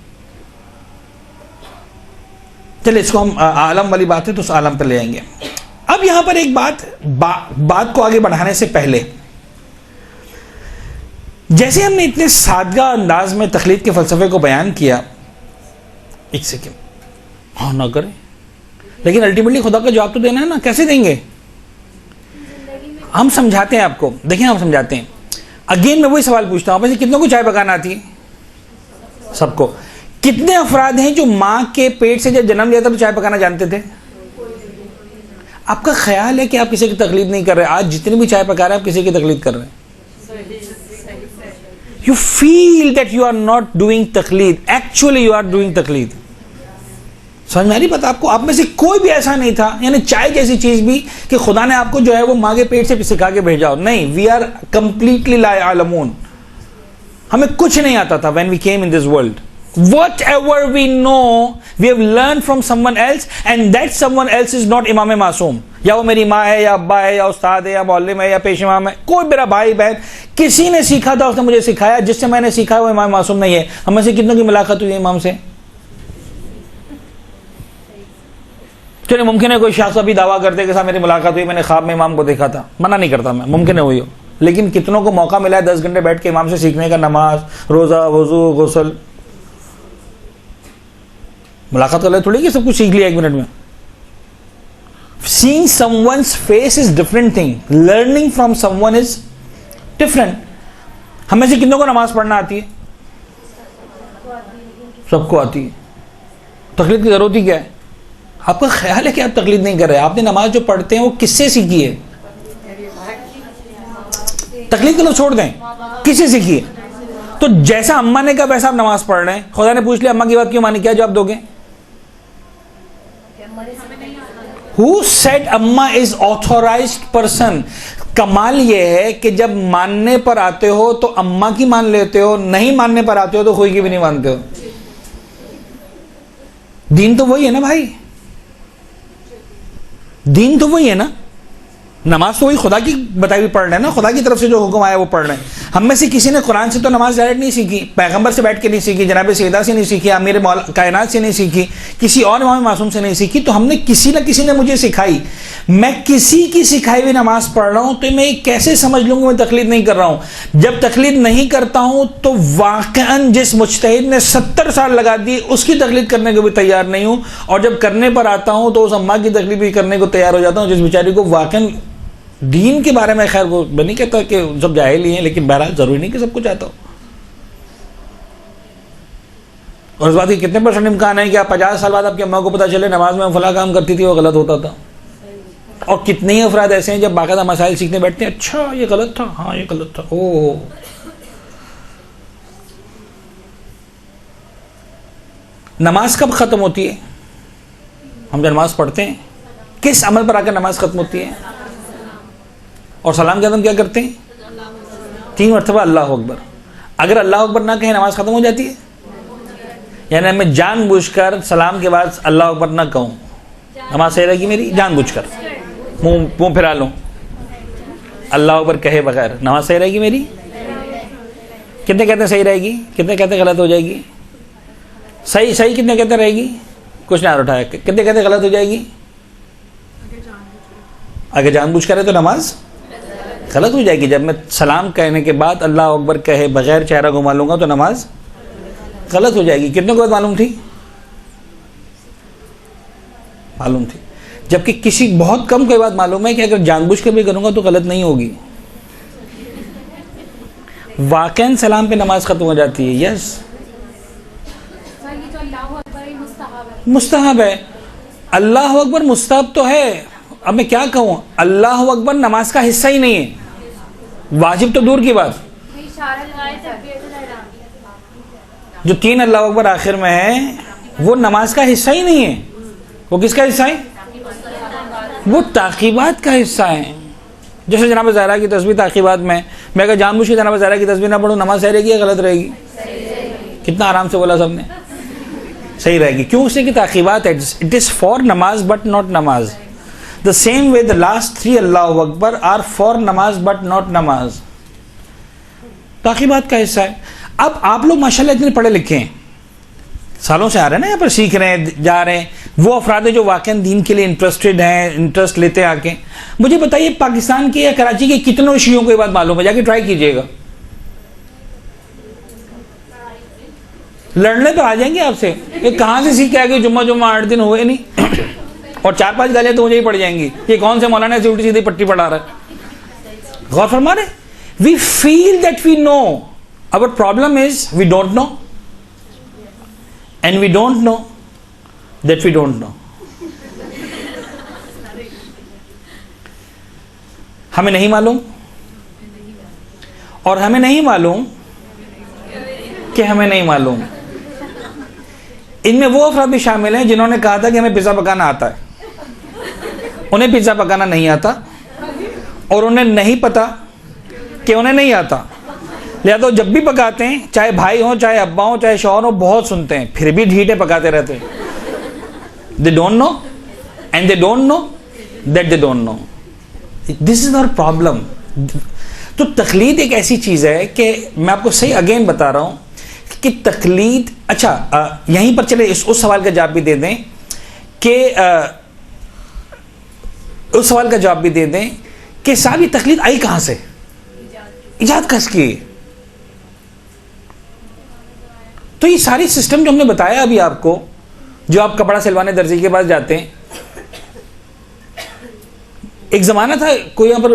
چلے اس کو ہم عالم والی بات ہے تو اس عالم پہ لے آئیں گے. اب یہاں پر ایک بات کو آگے بڑھانے سے پہلے, جیسے ہم نے اتنے سادگہ انداز میں تقلید کے فلسفے کو بیان کیا, ایک سیکنڈ ہاں نہ کریں, لیکن الٹیمیٹلی خدا کا جواب تو دینا ہے نا. کیسے دیں گے؟ ہم سمجھاتے ہیں آپ کو, دیکھیں ہم سمجھاتے ہیں. اگین میں وہی سوال پوچھتا ہوں, آپ میں سے کتنوں کو چائے پکانا آتی ہے؟ سب کو. کتنے افراد ہیں جو ماں کے پیٹ سے جب جنم لیا تھا تو چائے پکانا جانتے تھے؟ آپ کا خیال ہے کہ آپ کسی کی تقلید نہیں کر رہے. آج جتنی بھی چائے پکا رہے ہیں آپ کسی کی تقلید کر رہے ہیں. You feel that you are not doing تقلید, actually you are doing تقلید. سمجھ میں نہیں پتا آپ کو؟ آپ میں سے کوئی بھی ایسا نہیں تھا, یعنی چائے جیسی چیز بھی کہ خدا نے آپ کو جو ہے وہ ماں کے پیٹ سے سکھا کے بھیجا ہو. نہیں, we are completely لا یعلمون. ہمیں کچھ نہیں آتا تھا when we came in this world. Whatever we know, we have learned from someone else, and that someone else is not امام معصوم. یا وہ میری ماں ہے, یا ابا ہے, یا استاد ہے, یا معلم ہے, یا پیش امام ہے, کوئی میرا بھائی بہن, کسی نے سیکھا تھا, اس نے مجھے سکھایا. جس سے میں نے سیکھا وہ امام معصوم نہیں ہے. ہم میں سے کتنوں کی ملاقات ہوئی ہے امام سے؟ چلے ممکن ہے کوئی شخص ابھی دعویٰ کرتے کہ صاحب میری ملاقات ہوئی, میں نے خواب میں امام کو دیکھا تھا. منع نہیں کرتا میں, ممکن ہے ہوئی ہو, لیکن کتنوں کو موقع ملا ہے 10 گھنٹے بیٹھ کے امام سے سیکھنے کا, نماز, روزہ, وضو, غسل. ملاقات کر لے تھوڑی کہ سب کچھ سیکھ لیا 1 منٹ میں. Seeing someone's face is different thing. Learning from someone is different. ہمیں سے کتنوں کو نماز پڑھنا آتی ہے؟ سب کو آتی ہے. تقلید کی ضرورت ہی کیا ہے؟ آپ کا خیال ہے کہ آپ تقلید نہیں کر رہے. آپ نے نماز جو پڑھتے ہیں وہ کس سے سیکھی ہے؟ تقلید کو چھوڑ دیں, کس سے سیکھی ہے؟ تو جیسا اماں نے کہا ویسا آپ نماز پڑھ رہے ہیں. خدا نے پوچھ لیا اماں کی بات کیوں مانی, کیا جواب دو گے؟ Who said amma is authorized person? کمال یہ ہے کہ جب ماننے پر آتے ہو تو اماں کی مان لیتے ہو, نہیں ماننے پر آتے ہو تو کوئی کی بھی نہیں مانتے ہو. دین تو وہی ہے نا بھائی, دین تو وہی ہے نا. نماز تو وہی خدا کی بتائی ہوئی پڑھ رہے ہیں نا, خدا کی طرف سے جو حکم آیا وہ پڑھ رہے ہیں. ہم میں سے کسی نے قرآن سے تو نماز ڈائریکٹ نہیں سیکھی، پیغمبر سے بیٹھ کے نہیں سیکھی، جناب سیدہ سے نہیں سیکھی، امیر کائنات سے نہیں سیکھی، کسی اور امام معصوم سے نہیں سیکھی. تو ہم نے کسی نہ کسی نے مجھے سکھائی. میں کسی کی سکھائی ہوئی نماز پڑھ رہا ہوں تو میں کیسے سمجھ لوں کہ میں تقلید نہیں کر رہا ہوں؟ جب تقلید نہیں کرتا ہوں تو واقعاً جس مجتہد نے 70 سال لگا دیے اس کی تقلید کرنے کو بھی تیار نہیں ہوں، اور جب کرنے پر آتا ہوں تو اس اماں کی تقلید بھی کرنے کو تیار ہو جاتا ہوں جس بیچاری کو واقعاً دین کے بارے میں، خیر وہ میں نہیں کہتا کہ سب جاہل ہی ہیں، لیکن بہرحال ضروری نہیں کہ سب کچھ آتا ہو. اور اس بات کی کتنے % امکان ہے کہ آپ 50 سال بعد آپ کی اماں کو پتہ چلے نماز میں فلاں کام کرتی تھی وہ غلط ہوتا تھا. اور کتنے ہی افراد ایسے ہیں جب باقاعدہ مسائل سیکھنے بیٹھتے ہیں، اچھا یہ غلط تھا، ہاں یہ غلط تھا. او نماز کب ختم ہوتی ہے؟ ہم جب نماز پڑھتے ہیں کس عمل پر آ کر نماز ختم ہوتی ہے؟ اور سلام کے بعد ہم کیا کرتے ہیں؟ 3 مرتبہ اللہ اکبر. اگر اللہ اکبر نہ کہیں نماز ختم ہو جاتی ہے؟ یعنی میں جان بوجھ کر سلام کے بعد اللہ اکبر نہ کہوں، نماز صحیح رہے گی میری؟ جان بوجھ کر منہ پھرا لوں، اللہ اکبر کہے بغیر نماز صحیح رہے گی میری؟ کتنے کہتے ہیں صحیح رہے گی؟ کتنے کہتے ہیں غلط ہو جائے گی؟ صحیح کتنے کہتے رہے گی؟ کچھ نہ اٹھایا. کتنے کہتے غلط ہو جائے گی؟ اگر جان بوجھ کرے تو نماز غلط ہو جائے گی. جب میں سلام کہنے کے بعد اللہ اکبر کہے بغیر چہرہ گھما لوں گا تو نماز غلط ہو جائے گی. کتنے کو بات معلوم تھی؟ معلوم تھی. جبکہ کسی بہت کم کو یہ بات معلوم ہے کہ اگر جان بوجھ کر بھی کروں گا تو غلط نہیں ہوگی. واقعاً سلام پہ نماز ختم ہو جاتی ہے. یس مستحب ہے. اللہ اکبر مستحب تو ہے. اب میں کیا کہوں، اللہ اکبر نماز کا حصہ ہی نہیں ہے، واجب تو دور کی بات. جو 3 اللہ اکبر آخر میں ہے وہ نماز کا حصہ ہی نہیں ہے. وہ کس کا حصہ ہے؟ وہ تعقیبات کا حصہ ہے. جیسے جناب زہرا کی تسبیح تعقیبات میں اگر جان بوجھ کے جناب زہرا کی تسبیح نہ پڑھوں نماز صحیح رہے گی یا غلط رہے گی؟ کتنا آرام سے بولا سب نے، صحیح رہے گی. کیوں؟ اس لیے کہ تعقیبات ہے. اٹ از فار نماز بٹ ناٹ نماز. The same way the last 3 Allah Akbar are for نماز but not نماز. تعقیبات کا حصہ ہے. اب آپ لوگ ماشاءاللہ اتنے پڑھے لکھے ہیں، سالوں سے آ رہے ہیں نا یہاں پر، سیکھ رہے ہیں، جا رہے ہیں. وہ افراد جو واقعا دین کے لیے انٹرسٹڈ ہیں، انٹرسٹ لیتے ہیں آ کے. مجھے بتائیے پاکستان کے یا کراچی کے کتنوں شیعوں کو یہ بات معلوم ہے؟ جا کے ٹرائی کیجئے گا، لڑنے تو آ جائیں گے آپ سے کہ کہاں سے سیکھ کے آگے، جمعہ 8 دن ہوئے نہیں اور 4-5 گالیاں تو مجھے ہی پڑ جائیں گی. یہ کون سے مولانا سے الٹی سیدھی پٹی پڑھا رہا ہے؟ غور فرما رہے. We feel that we know. Our problem is we don't know, and we don't know that we don't know. ہمیں نہیں معلوم اور ہمیں نہیں معلوم کہ ہمیں نہیں معلوم. ان میں وہ افراد بھی شامل ہیں جنہوں نے کہا تھا کہ ہمیں پیزا پکانا آتا ہے. انہیں پیزا پکانا نہیں آتا اور انہیں نہیں پتا کہ انہیں نہیں آتا، لہذا جب بھی پکاتے ہیں چاہے بھائی ہوں، چاہے ابا ہوں، چاہے شوہر ہوں، بہت سنتے ہیں پھر بھی ڈھیٹے پکاتے رہتے ہیں. They don't know and they don't know that they don't know. This is our problem. تو تقلید ایک ایسی چیز ہے کہ میں آپ کو صحیح اگین بتا رہا ہوں کہ تقلید. اچھا یہیں پر چلے اس سوال کا جواب بھی دے دیں کہ اس سوال کا جواب بھی دے دیں کہ صاحب یہ تقلید آئی کہاں سے، ایجاد کس کی؟ تو یہ ساری سسٹم جو ہم نے بتایا ابھی آپ کو، جو آپ کپڑا سلوانے درزی کے پاس جاتے ہیں، ایک زمانہ تھا کوئی یہاں پر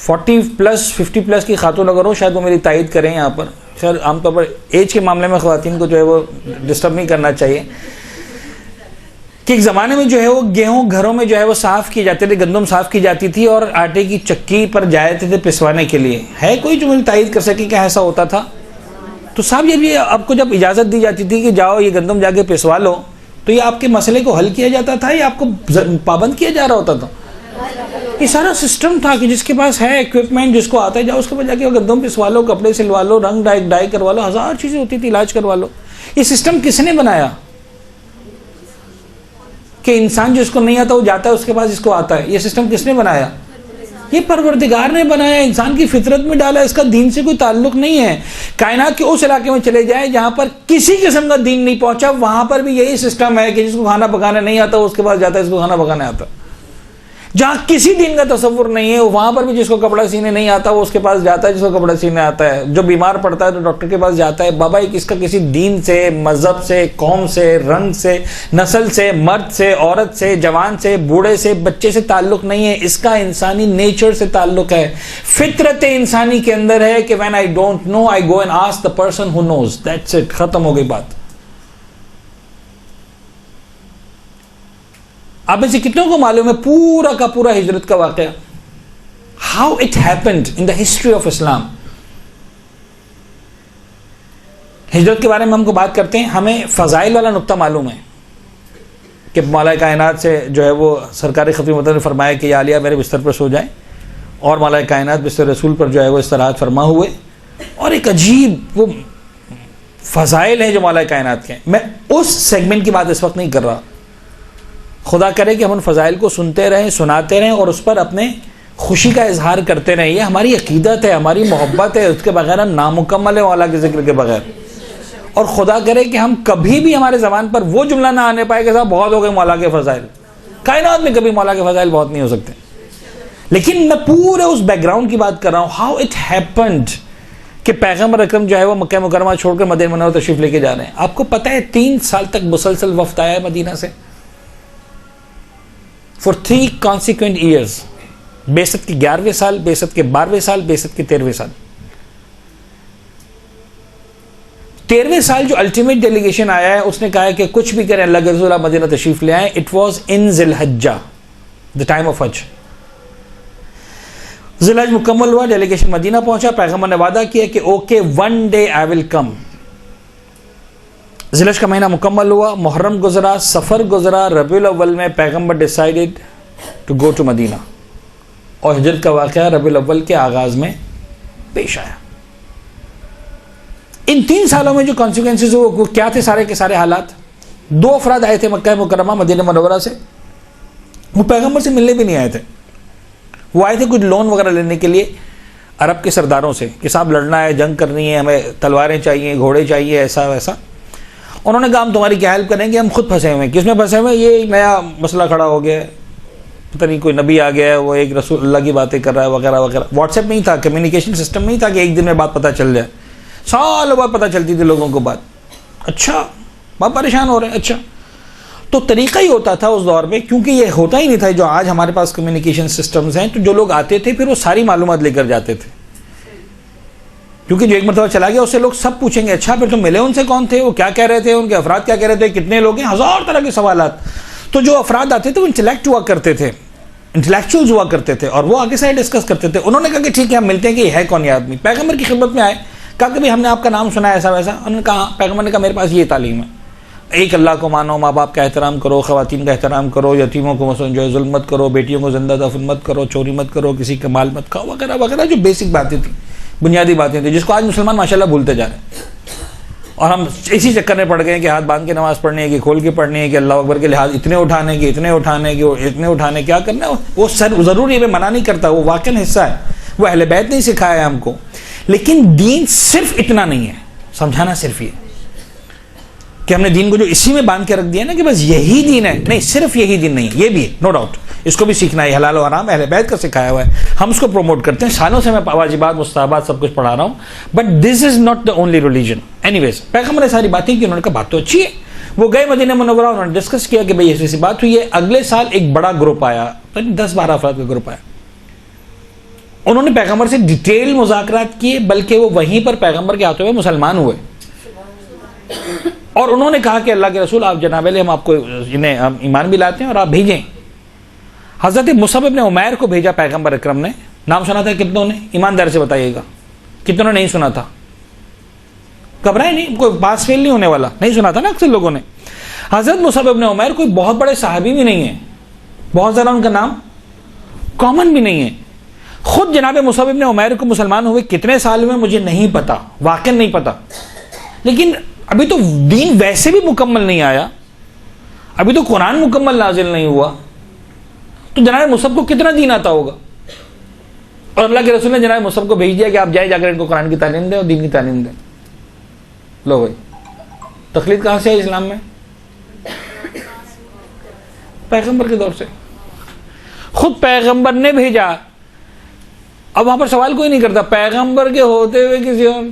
40+ 50+ کی خاتون اگر ہو، شاید وہ میری تائید کریں یہاں پر، خیر عام طور پر ایج کے معاملے میں خواتین کو جو ہے وہ ڈسٹرب نہیں کرنا چاہیے، کہ ایک زمانے میں جو ہے وہ گیہوں گھروں میں جو ہے وہ صاف کیے جاتے تھے، گندم صاف کی جاتی تھی اور آٹے کی چکی پر جاتے تھے پسوانے کے لیے. ہے کوئی جو میری تائید کر سکے کہ ایسا ہوتا تھا؟ تو صاحب یہ آپ کو جب اجازت دی جاتی تھی کہ جاؤ یہ گندم جا کے پسوا لو، تو یہ آپ کے مسئلے کو حل کیا جاتا تھا یا آپ کو پابند کیا جا رہا ہوتا تھا؟ یہ سارا سسٹم تھا کہ جس کے پاس ہے اکوپمنٹ، جس کو آتا ہے، جاؤ اس کے پاس جا کے گندم پسوا لو، کپڑے سلوا لو، رنگ ڈائی کروا لو، 1000 چیزیں ہوتی تھی، علاج کروا لو. یہ سسٹم کس نے بنایا کہ انسان جس کو نہیں آتا وہ جاتا ہے اس کے پاس جس کو آتا ہے؟ یہ سسٹم کس نے بنایا؟ یہ پروردگار نے بنایا، انسان کی فطرت میں ڈالا، اس کا دین سے کوئی تعلق نہیں ہے. کائنات کے اس علاقے میں چلے جائیں جہاں پر کسی قسم کا دین نہیں پہنچا، وہاں پر بھی یہی سسٹم ہے کہ جس کو کھانا پکانا نہیں آتا وہ اس کے پاس جاتا ہے، اس کو کھانا پکانا آتا. جہاں کسی دین کا تصور نہیں ہے وہاں پر بھی جس کو کپڑا سینے نہیں آتا وہ اس کے پاس جاتا ہے جس کو کپڑا سینے آتا ہے. جو بیمار پڑتا ہے تو ڈاکٹر کے پاس جاتا ہے. بابا اس کا کسی دین سے، مذہب سے، قوم سے، رنگ سے، نسل سے، مرد سے، عورت سے، جوان سے، بوڑھے سے، بچے سے تعلق نہیں ہے. اس کا انسانی نیچر سے تعلق ہے، فطرت انسانی کے اندر ہے کہ when I don't know I go and ask the person who knows. That's it. ختم ہو گئی بات. آپ میں سے کتنوں کو معلوم ہے پورا کا پورا ہجرت کا واقعہ؟ How it happened in the history of Islam. ہجرت کے بارے میں ہم کو بات کرتے ہیں، ہمیں فضائل والا نقطہ معلوم ہے کہ مولا کائنات سے جو ہے وہ سرکار خفی مدد نے فرمایا کہ یا علیہ میرے بستر پر سو جائیں، اور مولا کائنات بستر رسول پر جو ہے وہ استراحت فرما ہوئے. اور ایک عجیب وہ فضائل ہیں جو مولا کائنات کے ہیں. میں اس سیگمنٹ کی بات اس وقت نہیں کر رہا. خدا کرے کہ ہم ان فضائل کو سنتے رہیں، سناتے رہیں اور اس پر اپنے خوشی کا اظہار کرتے رہیں. یہ ہماری عقیدت ہے، ہماری محبت ہے. اس کے بغیر ہم نامکمل ہیں مولا کے ذکر کے بغیر. اور خدا کرے کہ ہم کبھی بھی ہمارے زبان پر وہ جملہ نہ آنے پائے کہ صاحب بہت ہو گئے مولا کے فضائل. کائنات میں کبھی مولا کے فضائل بہت نہیں ہو سکتے. لیکن میں پورے اس بیک گراؤنڈ کی بات کر رہا ہوں، ہاؤ اٹ ہیپنڈ کہ پیغمبر اکرم جو ہے وہ مکہ مکرمہ چھوڑ کر مدینہ منورہ تشریف لے کے جا رہے ہیں. آپ کو پتہ ہے 3 سال تک مسلسل وفد آیا ہے مدینہ سے. For 3 consequent years. بعثت کے 11ویں سال، بعثت کے 12ویں سال، بعثت کے 13ویں سال. 13ویں سال جو الٹیمیٹ ڈیلیگیشن آیا ہے اس نے کہا ہے کہ کچھ بھی کریں اللہ کے رسول آپ مدینہ تشریف لے آئیں. It was in ذی الحجہ، the time of حج. ذی الحج مکمل ہوا، ڈیلیگیشن مدینہ پہنچا. پیغمبر نے وعدہ کیا کہ okay one day I will come. ذی الحج کا مہینہ مکمل ہوا، محرم گزرا، سفر گزرا. ربیع الاول میں پیغمبر ڈیسائیڈڈ ٹو گو ٹو مدینہ، اور ہجرت کا واقعہ ربیع الاول کے آغاز میں پیش آیا. ان 3 سالوں میں جو کانسیکوینسز ہوئے وہ کیا تھے؟ سارے کے سارے حالات. 2 افراد آئے تھے مکہ مکرمہ مدینہ منورہ سے، وہ پیغمبر سے ملنے بھی نہیں آئے تھے. وہ آئے تھے کچھ لون وغیرہ لینے کے لیے عرب کے سرداروں سے کہ صاحب لڑنا ہے، جنگ کرنی ہے، ہمیں تلواریں چاہیے، گھوڑے چاہیے، ایسا ویسا. انہوں نے کہا ہم تمہاری کیا ہیلپ کریں گے، ہم خود پھنسے ہوئے ہیں. کس میں پھنسے ہوئے ہیں؟ یہ نیا مسئلہ کھڑا ہو گیا ہے، پتہ نہیں کوئی نبی آ گیا ہے، وہ ایک رسول اللہ کی باتیں کر رہا ہے وغیرہ وغیرہ. واٹس ایپ نہیں تھا، کمیونیکیشن سسٹم نہیں تھا کہ ایک دن میں بات پتہ چل جائے. سالوں بعد پتہ چلتی تھی لوگوں کو بات. اچھا بہت پریشان ہو رہے ہیں. اچھا تو طریقہ ہی ہوتا تھا اس دور میں، کیونکہ یہ ہوتا ہی نہیں تھا جو آج ہمارے پاس کمیونیکیشن سسٹمز ہیں. تو جو لوگ آتے تھے پھر وہ ساری معلومات لے کر جاتے تھے، کیونکہ جو ایک مرتبہ چلا گیا اس سے لوگ سب پوچھیں گے اچھا پھر تم ملے ان سے، کون تھے وہ، کیا کہہ رہے تھے، ان کے افراد کیا کہہ رہے تھے، کتنے لوگ ہیں، 1000 طرح کے سوالات. تو جو افراد آتے تھے وہ انٹلیکٹ ہوا کرتے تھے، انٹلیکچوئلز ہوا کرتے تھے، اور وہ آگے سے ڈسکس کرتے تھے. انہوں نے کہا کہ ٹھیک ہے ہم ملتے ہیں کہ یہ ہے کون یہ آدمی. پیغمبر کی خدمت میں آئے، کہا کہ ہم نے آپ کا نام سنا ہے ایسا ویسا. انہوں نے کہا، پیغمبر نے کہا میرے پاس یہ تعلیم ہے، ایک اللہ کو مانو، ماں باپ کا احترام کرو، خواتین کا احترام کرو، یتیموں کو جو ہے ظلم مت کرو، بیٹیوں کو زندہ دفن مت کرو، چوری مت کرو، کسی کا مال مت کھاؤ، وغیرہ وغیرہ. جو بیسک باتیں تھیں، بنیادی باتیں تھیں، جس کو آج مسلمان ماشاءاللہ بھولتے جا رہے ہیں. اور ہم اسی چکر میں پڑ گئے کہ ہاتھ باندھ کے نماز پڑھنی ہے، کہ کھول کے پڑھنی ہے، کہ اللہ اکبر کے لحاظ اتنے اٹھانے کے، اتنے اٹھانے کے، اتنے اٹھانے، کیا کرنا ہے وہ سر ضروری ہے، میں منع نہیں کرتا، وہ واقعی حصہ ہے، وہ اہل بیت نہیں سکھایا ہے ہم کو. لیکن دین صرف اتنا نہیں ہے، سمجھانا صرف یہ کہ ہم نے دین کو جو اسی میں باندھ کے رکھ دیا نا کہ بس یہی دین ہے. نہیں، صرف یہی دین نہیں ہے، یہ بھی ہے، نو ڈاؤٹ، اس کو بھی سیکھنا ہے. حلال و حرام اہل بیت کا سکھایا ہوا ہے، ہم اس کو پروموٹ کرتے ہیں. سالوں سے میں واجبات مستحبات سب کچھ پڑھا رہا ہوں، but this is not the only religion. Anyways پیغمبر نے ساری باتیں کی، انہوں نے کہا بات تو اچھی ہے. وہ گئے مدینہ منورہ، انہوں نے ڈسکس کیا کہ بھئی ایسی ایسی بات ہوئی ہے. اگلے سال ایک بڑا گروپ آیا، 10-12 افراد کا گروپ آیا. انہوں نے پیغمبر سے ڈیٹیل مذاکرات کیے، بلکہ وہ وہیں پر پیغمبر کے ہاتھوں میں مسلمان ہوئے. اور انہوں نے کہا کہ اللہ کے رسول آپ جناب علیہ ہم آپ کو انہیں ہم ایمان بھی لاتے ہیں اور آپ بھیجیں. حضرت مصعب ابن عمیر کو بھیجا پیغمبر اکرم نے. نام سنا تھا کتنوں نے؟ ایماندار سے بتائیے گا کتنوں نے نہیں سنا تھا؟ گھبرائے نہیں، کوئی پاس فیل نہیں ہونے والا. نہیں سنا تھا نا اکثر لوگوں نے. حضرت مصعب ابن عمیر کوئی بہت بڑے صحابی بھی نہیں ہیں، بہت زیادہ ان کا نام کامن بھی نہیں ہے. خود جناب مصعب ابن عمیر کو مسلمان ہوئے کتنے سال میں مجھے نہیں پتا، واقعا نہیں پتا. لیکن ابھی تو دین ویسے بھی مکمل نہیں آیا، ابھی تو قرآن مکمل نازل نہیں ہوا، تو جناب مصعب کو کتنا دین آتا ہوگا؟ اور اللہ کے رسول نے جناب مصعب کو بھیج دیا کہ آپ جائیں جا کر ان کو قرآن کی تعلیم دیں اور دین کی تعلیم دیں. لو بھائی تقلید کہاں سے ہے اسلام میں؟ پیغمبر کے دور سے. خود پیغمبر نے بھیجا. اب وہاں پر سوال کوئی نہیں کرتا پیغمبر کے ہوتے ہوئے کسی اور.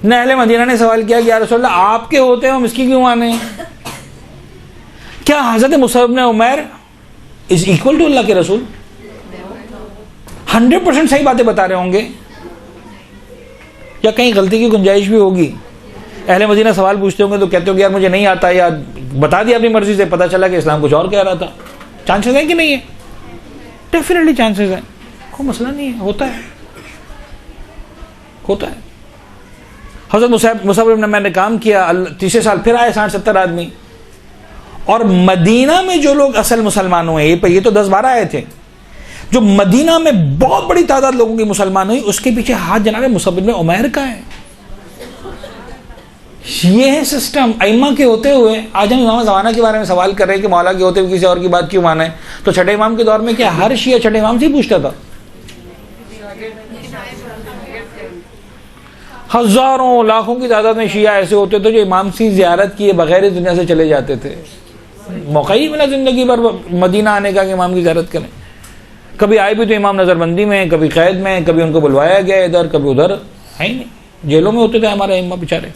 نہ اہل مدینہ نے سوال کیا کہ یا رسول اللہ آپ کے ہوتے ہیں ہم اس کی کیوں مانیں؟ کیا حضرت مصعب بن عمیر از اکول ٹو اللہ کے رسول؟ 100% صحیح باتیں بتا رہے ہوں گے یا کہیں غلطی کی گنجائش بھی ہوگی؟ اہل مدینہ سوال پوچھتے ہوں گے تو کہتے ہو کہ یار مجھے نہیں آتا یا بتا دیا اپنی مرضی سے, پتہ چلا کہ اسلام کچھ اور کہہ رہا تھا. چانسز ہیں کہ نہیں ہے؟ ڈیفینیٹلی چانسز ہیں, کوئی مسئلہ نہیں ہے, ہوتا ہے. حضرت مصعب بن عمیر نے کام کیا, تیسرے سال پھر آئے 60-70 آدمی. اور مدینہ میں جو لوگ اصل مسلمان ہوئے, یہ تو 10-12 آئے تھے, جو مدینہ میں بہت بڑی تعداد لوگوں کی مسلمان ہوئی, اس کے پیچھے ہاتھ جناب مصعب بن عمیر کا ہے. یہ ہے سسٹم. ائمہ کے ہوتے ہوئے آج ہم امام زمانہ کے بارے میں سوال کر رہے ہیں کہ مولا کے ہوتے ہوئے کسی اور کی بات کیوں مانا ہے, تو چھٹے امام کے دور میں کیا ہر شیعہ چھٹے امام سے ہی پوچھتا تھا؟ ہزاروں لاکھوں کی تعداد میں شیعہ ایسے ہوتے تھے جو امام کی زیارت کیے بغیر اس دنیا سے چلے جاتے تھے. موقع ہی ملا زندگی بھر مدینہ آنے کا کہ امام کی زیارت کریں. کبھی آئے بھی تو امام نظر بندی میں, کبھی قید میں, کبھی ان کو بلوایا گیا ادھر, کبھی ادھر. ہے ہی نہیں, جیلوں میں ہوتے تھے ہمارے ائمہ بیچارے.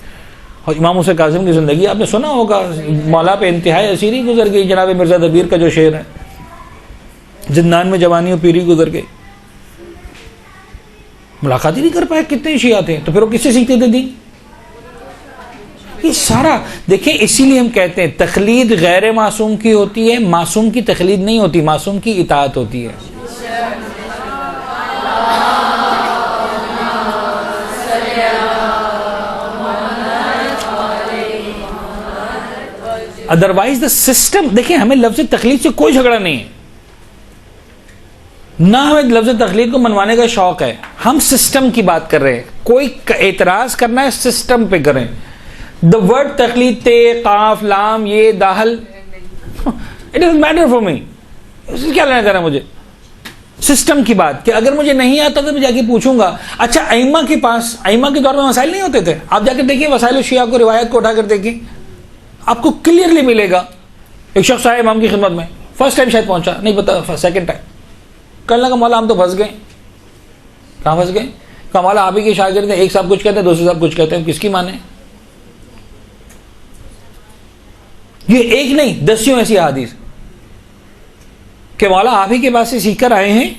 اور امام حسین کاظم کی زندگی آپ نے سنا ہوگا, مولا پہ انتہائی اسیری گزر گئی. جناب مرزا دبیر کا جو شعر ہے, زندان میں جوانی و پیری گزر گئی, ملاقات ہی نہیں کر پائے. کتنے شیعہ تھے, تو پھر وہ کس سے سیکھتے تھے دین؟ یہ سارا دیکھیں, اسی لیے ہم کہتے ہیں تقلید غیر معصوم کی ہوتی ہے, معصوم کی تقلید نہیں ہوتی, معصوم کی اطاعت ہوتی ہے. Otherwise the system. دیکھیں ہمیں لفظ تقلید سے کوئی جھگڑا نہیں ہے, نہ ہمیں لفظ تقلید کو منوانے کا شوق ہے. ہم سسٹم کی بات کر رہے ہیں. کوئی اعتراض کرنا ہے سسٹم پہ کریں. دا ورڈ تقلید تے قاف لام یہ داخل it doesn't matter for me. کیا لینا دینا مجھے سسٹم کی بات, کہ اگر مجھے نہیں آتا تو میں جا کے پوچھوں گا. اچھا ائمہ کے پاس ائمہ کے دور میں مسائل نہیں ہوتے تھے؟ آپ جا کر دیکھیں وسائل الشیعہ کو, روایت کو اٹھا کر دیکھیں, آپ کو کلیئرلی ملے گا. ایک شخص آیا امام کی خدمت میں, فرسٹ ٹائم شاید پہنچا نہیں پتا, سیکنڈ ٹائم کہنے لگا مولا ہم تو پھنس گئے. کہاں پھنس گئے؟ کہ مولا آپ ہی کے شاگرد ہیں, ایک صاحب کچھ کہتے ہیں دوسرے صاحب کچھ کہتے ہیں, کس کی مانیں؟ یہ ایک نہیں 10 ایسی احادیث کہ مولا آپ ہی کے پاس سے سیکھ کر آئے ہیں,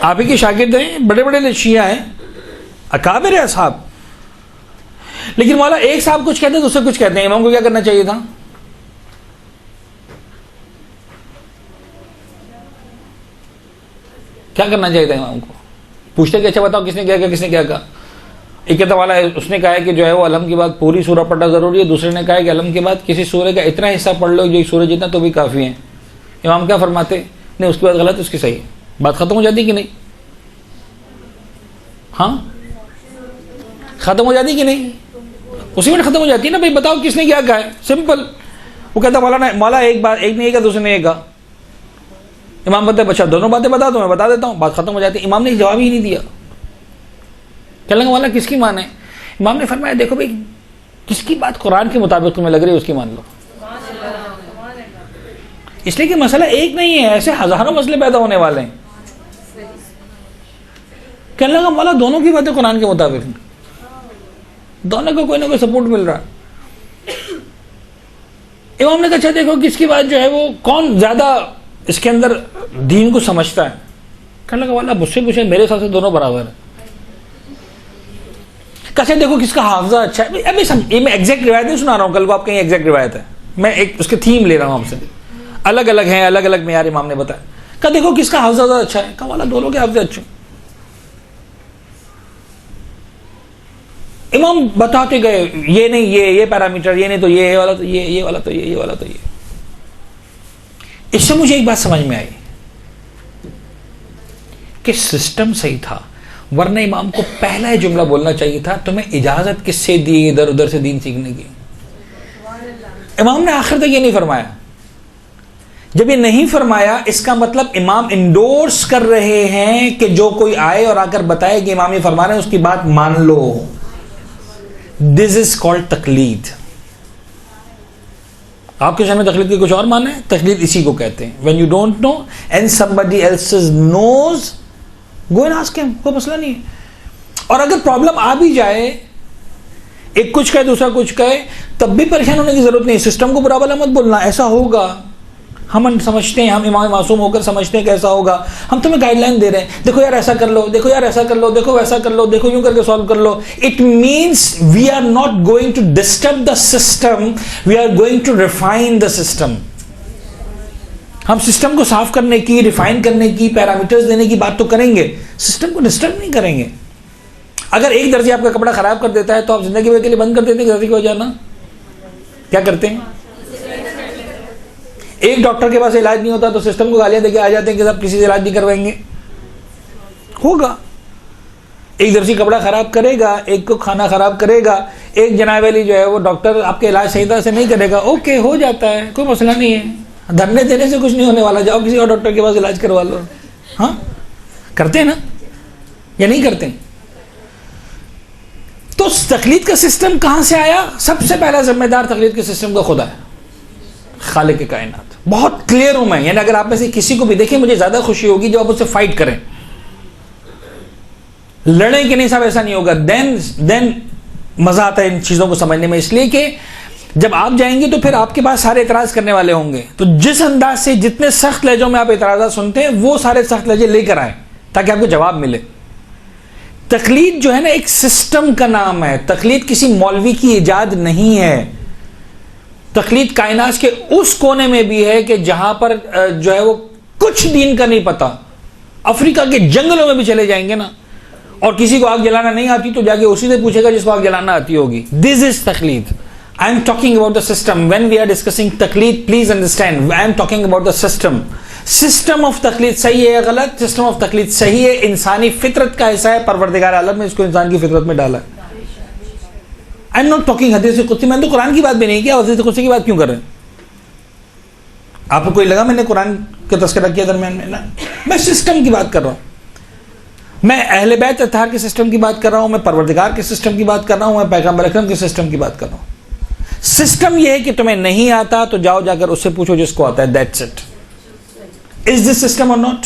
آپ ہی کے شاگرد ہیں, بڑے بڑے شیعہ ہیں, اکابر اصحاب, لیکن مولا ایک صاحب کچھ کہتے ہیں دوسرے کچھ کہتے ہیں. امام کو کیا کرنا چاہیے تھا؟ کیا کرنا چاہیے تھا امام کو؟ پوچھتے کہ اچھا بتاؤ کس نے کیا کہا, کس نے کیا کہا. ایک کہتا والا اس نے کہا ہے کہ جو ہے وہ علم کے بعد پوری سورہ پڑھنا ضروری ہے, دوسرے نے کہا ہے کہ علم کے بعد کسی سورہ کا اتنا حصہ پڑھ لو جو ایک سورہ جتنا تو بھی کافی ہے. امام کیا فرماتے؟ نہیں اس کی بات غلط, اس کی صحیح. بات ختم ہو جاتی کہ نہیں؟ ہاں ختم ہو جاتی کہ نہیں؟ اسی میں ختم ہو جاتی ہے نا. بھائی بتاؤ کس نے کیا کہا ہے, سمپل. وہ کہتا مولا ایک بات, ایک نہیں کہا دوسرے نے ایک کہا. امام بتا اچھا دونوں باتیں بتا دو, میں بتا دیتا ہوں, بات ختم ہو جاتی ہے. امام نے جواب ہی نہیں دیا. کہنے لگا مولا کس کی مان ہے؟ امام نے فرمایا دیکھو بھائی کس کی بات قرآن کے مطابق تمہیں لگ رہی ہے اس کی مان لو. اس لیے کہ مسئلہ ایک نہیں ہے, ایسے ہزاروں مسئلے پیدا ہونے والے ہیں. کہنے لگا مولا دونوں کی باتیں قرآن کے مطابق ہیں, دونوں کو کوئی نہ کوئی سپورٹ مل رہا ہے. امام نے کہا اچھا دیکھو کس کی بات جو ہے وہ کون زیادہ اس کے اندر دین کو سمجھتا ہے. کہنے لگا والا مجھ سے پوچھے, میرے حساب سے دونوں برابر ہیں. کیسے دیکھو کس کا حافظہ اچھا ہے. ابھی میں ایگزیکٹ روایت نہیں سنا رہا ہوں, کل کو آپ کہیں ایگزیکٹ روایت ہے, میں ایک اس کے تھیم لے رہا ہوں آپ سے, الگ الگ ہیں, الگ الگ معیار امام نے بتایا. کہا دیکھو کس کا حافظہ زیادہ اچھا ہے. کہا والا دونوں کے حافظے اچھے. امام بتاتے گئے یہ نہیں یہ پیرامیٹر, یہ نہیں تو یہ والا تو یہ والا تو یہ والا تو یہ. اس سے مجھے ایک بات سمجھ میں آئی کہ سسٹم صحیح تھا, ورنہ امام کو پہلا جملہ بولنا چاہیے تھا تمہیں اجازت کس سے دی ادھر ادھر سے دین سیکھنے کی. امام نے آخر تک یہ نہیں فرمایا جب یہ نہیں فرمایا اس کا مطلب امام انڈورس کر رہے ہیں کہ جو کوئی آئے اور آ کر بتائے کہ امام یہ فرما رہے ہیں اس کی بات مان لو. دس از کالڈ تقلید. آپ کے ذہن میں تقلید کے کچھ اور معنی ہے؟ تقلید اسی کو کہتے ہیں. when you don't know and somebody else knows, go and ask him. کوئی مسئلہ نہیں ہے. اور اگر پرابلم آ بھی جائے, ایک کچھ کہے دوسرا کچھ کہے, تب بھی پریشان ہونے کی ضرورت نہیں. سسٹم کو برا بھلا مت بولنا, ایسا ہوگا, ہم سمجھتے ہیں, ہم امام معصوم ہو کر سمجھتے ہیں کہ ایسا ہوگا, ہم تمہیں گائیڈ لائن دے رہے ہیں, دیکھو یار ایسا کر لو, دیکھو یار ایسا کر لو, دیکھو ویسا کر لو, دیکھو یوں کر کے سالو کر لو. It means we are not going to disturb the system, we are going to refine the system. ہم سسٹم کو صاف کرنے کی, ریفائن کرنے کی, پیرامیٹرز دینے کی بات تو کریں گے, سسٹم کو ڈسٹرب نہیں کریں گے. اگر ایک درجی آپ کا کپڑا خراب کر دیتا ہے تو آپ زندگی کے لیے بند کر دیتے ہیں درجی کی وجہ نا, کیا کرتے ہیں؟ ایک ڈاکٹر کے پاس علاج نہیں ہوتا تو سسٹم کو گالیاں دے کے آ جاتے ہیں کہ صاحب کسی سے علاج نہیں کروائیں گے. ہوگا, ایک درجی کپڑا خراب کرے گا, ایک کو کھانا خراب کرے گا, ایک جناب علی جو ہے وہ ڈاکٹر آپ کے علاج صحیح طرح سے نہیں کرے گا, اوکے ہو جاتا ہے, کوئی مسئلہ نہیں ہے. دھرنے دینے سے کچھ نہیں ہونے والا, جاؤ کسی اور ڈاکٹر کے پاس علاج کروا لو. ہاں کرتے ہیں نا یا نہیں کرتے؟ تو تقلید کا سسٹم کہاں سے آیا؟ سب سے پہلا ذمہ دار تقلید کے سسٹم کا خدا ہے, خالق کائنات. بہت کلیئر ہوں میں, یعنی اگر آپ میں سے کسی کو بھی دیکھیں, مجھے زیادہ خوشی ہوگی جب آپ اس سے فائٹ کریں, لڑیں کہ نہیں صاحب ایسا نہیں ہوگا, دین مزہ آتا ہے ان چیزوں کو سمجھنے میں. اس لیے کہ جب آپ جائیں گے تو پھر آپ کے پاس سارے اعتراض کرنے والے ہوں گے, تو جس انداز سے جتنے سخت لہجوں میں آپ اعتراضات سنتے ہیں وہ سارے سخت لہجے لے کر آئیں تاکہ آپ کو جواب ملے. تقلید جو ہے نا ایک سسٹم کا نام ہے, تقلید کسی مولوی کی ایجاد نہیں ہے. تقلید کائنات کے اس کونے میں بھی ہے کہ جہاں پر جو ہے وہ کچھ دین کا نہیں پتا. افریقہ کے جنگلوں میں بھی چلے جائیں گے نا, اور کسی کو آگ جلانا نہیں آتی تو جا کے اسی سے پوچھے گا جس کو آگ جلانا آتی ہوگی. دس از تقلید. I am talking about the system. When we are discussing تقلید, please understand, I am talking about the system. System of تقلید صحیح ہے یا غلط؟ سسٹم آف تقلید صحیح ہے, انسانی فطرت کا حصہ ہے, پروردگار عالم نے اس کو انسان کی فطرت میں ڈالا ہے. آئی ایم ناٹ ٹاکنگ حدیث قدسی, میں نے تو قرآن کی بات بھی نہیں کیا, حدیث قدسی کی بات کیوں کر رہے ہیں؟ آپ کو کوئی لگا میں نے قرآن کا تذکرہ کیا درمیان میں؟ میں سسٹم کی بات کر رہا ہوں, میں اہل بیت اطہار کے سسٹم کی بات کر رہا ہوں, میں پروردگار کے سسٹم کی بات کر رہا ہوں, میں پیغمبر اکرم کے سسٹم کی بات کر رہا ہوں. سسٹم یہ ہے کہ تمہیں نہیں آتا تو جاؤ جا کر اس سے پوچھو جس کو آتا ہے, that's it. Is this system اور ناٹ؟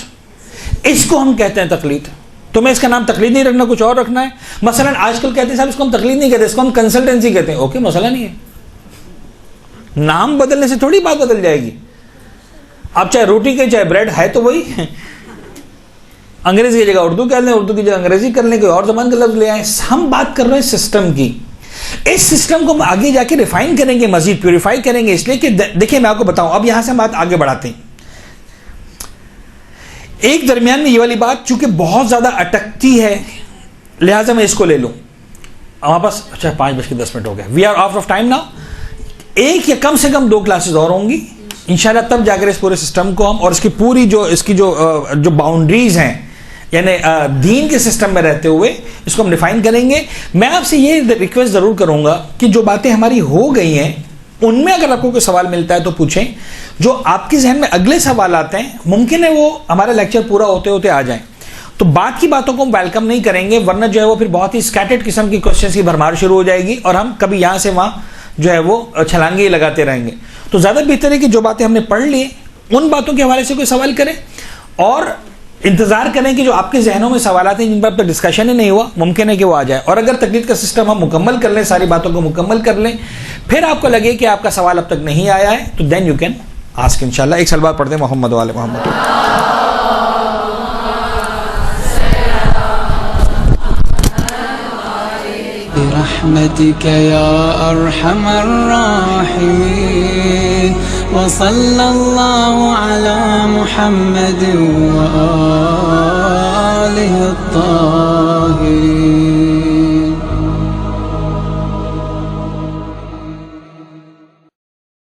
اس کو ہم کہتے ہیں تقلید. تمہیں اس کا نام تقلید نہیں رکھنا, کچھ اور رکھنا ہے. مثلا آج کل کہتے ہیں صاحب اس کو ہم تقلید نہیں کہتے, اس کو ہم کنسلٹنسی کہتے ہیں. اوکے مسئلہ نہیں ہے, نام بدلنے سے تھوڑی بات بدل جائے گی. آپ چاہے روٹی کے چاہے بریڈ ہے تو وہی. انگریزی کی جگہ اردو کہہ لیں, اردو کی جگہ انگریزی کر لیں, کوئی اور زبان کا لفظ لے آئیں. ہم بات کر رہے ہیں سسٹم کی. اس سسٹم کو ہم آگے جا کے ریفائن کریں گے, مزید پیوریفائی کریں گے. اس لیے کہ دیکھیں میں آپ کو بتاؤں, اب یہاں سے ہم بات آگے بڑھاتے ہیں. ایک درمیان میں یہ والی بات چونکہ بہت زیادہ اٹکتی ہے, لہٰذا میں اس کو لے لوں. ہمارے پاس اچھا 5:10 ہو گیا, we are out of time now. ایک یا کم سے کم 2 کلاسز اور ہوں گی انشاءاللہ, تب جا کر اس پورے سسٹم کو ہم اور اس کی پوری جو باؤنڈریز ہیں, یعنی دین کے سسٹم میں رہتے ہوئے اس کو ہم ڈیفائن کریں گے. میں آپ سے یہ ریکویسٹ ضرور کروں گا کہ جو باتیں ہماری ہو گئی ہیں ان میں اگر آپ کو کوئی سوال ملتا ہے تو پوچھیں. جو آپ کے ذہن میں اگلے سوال آتے ہیں ممکن ہے وہ ہمارا لیکچر پورا ہوتے ہوتے آ جائیں, تو بعد کی باتوں کو ہم ویلکم نہیں کریں گے, ورنہ جو ہے وہ پھر بہت ہی اسکیٹرڈ قسم کی کوشچنس کی بھرمار شروع ہو جائے گی اور ہم کبھی یہاں سے وہاں جو ہے وہ چھلانگے ہی لگاتے رہیں گے. تو زیادہ بہتر ہے کہ جو باتیں ہم نے پڑھ لی ان باتوں کے حوالے سے کوئی سوال کریں, اور انتظار کریں کہ جو آپ کے ذہنوں میں سوالات ہیں جن پر اب تک ڈسکشن ہی نہیں ہوا, ممکن ہے کہ وہ آ جائے. اور اگر تقلید کا سسٹم ہم مکمل کر لیں, ساری باتوں کو مکمل کر لیں, پھر آپ کو لگے کہ آپ کا سوال اب تک نہیں آیا ہے, تو دین یو کین آسک انشاءاللہ. ایک سلوات پڑھتے ہیں محمد وآل محمد. برحمتك يا أرحم الراحمين وصلى الله على محمد وآله الطاهرين.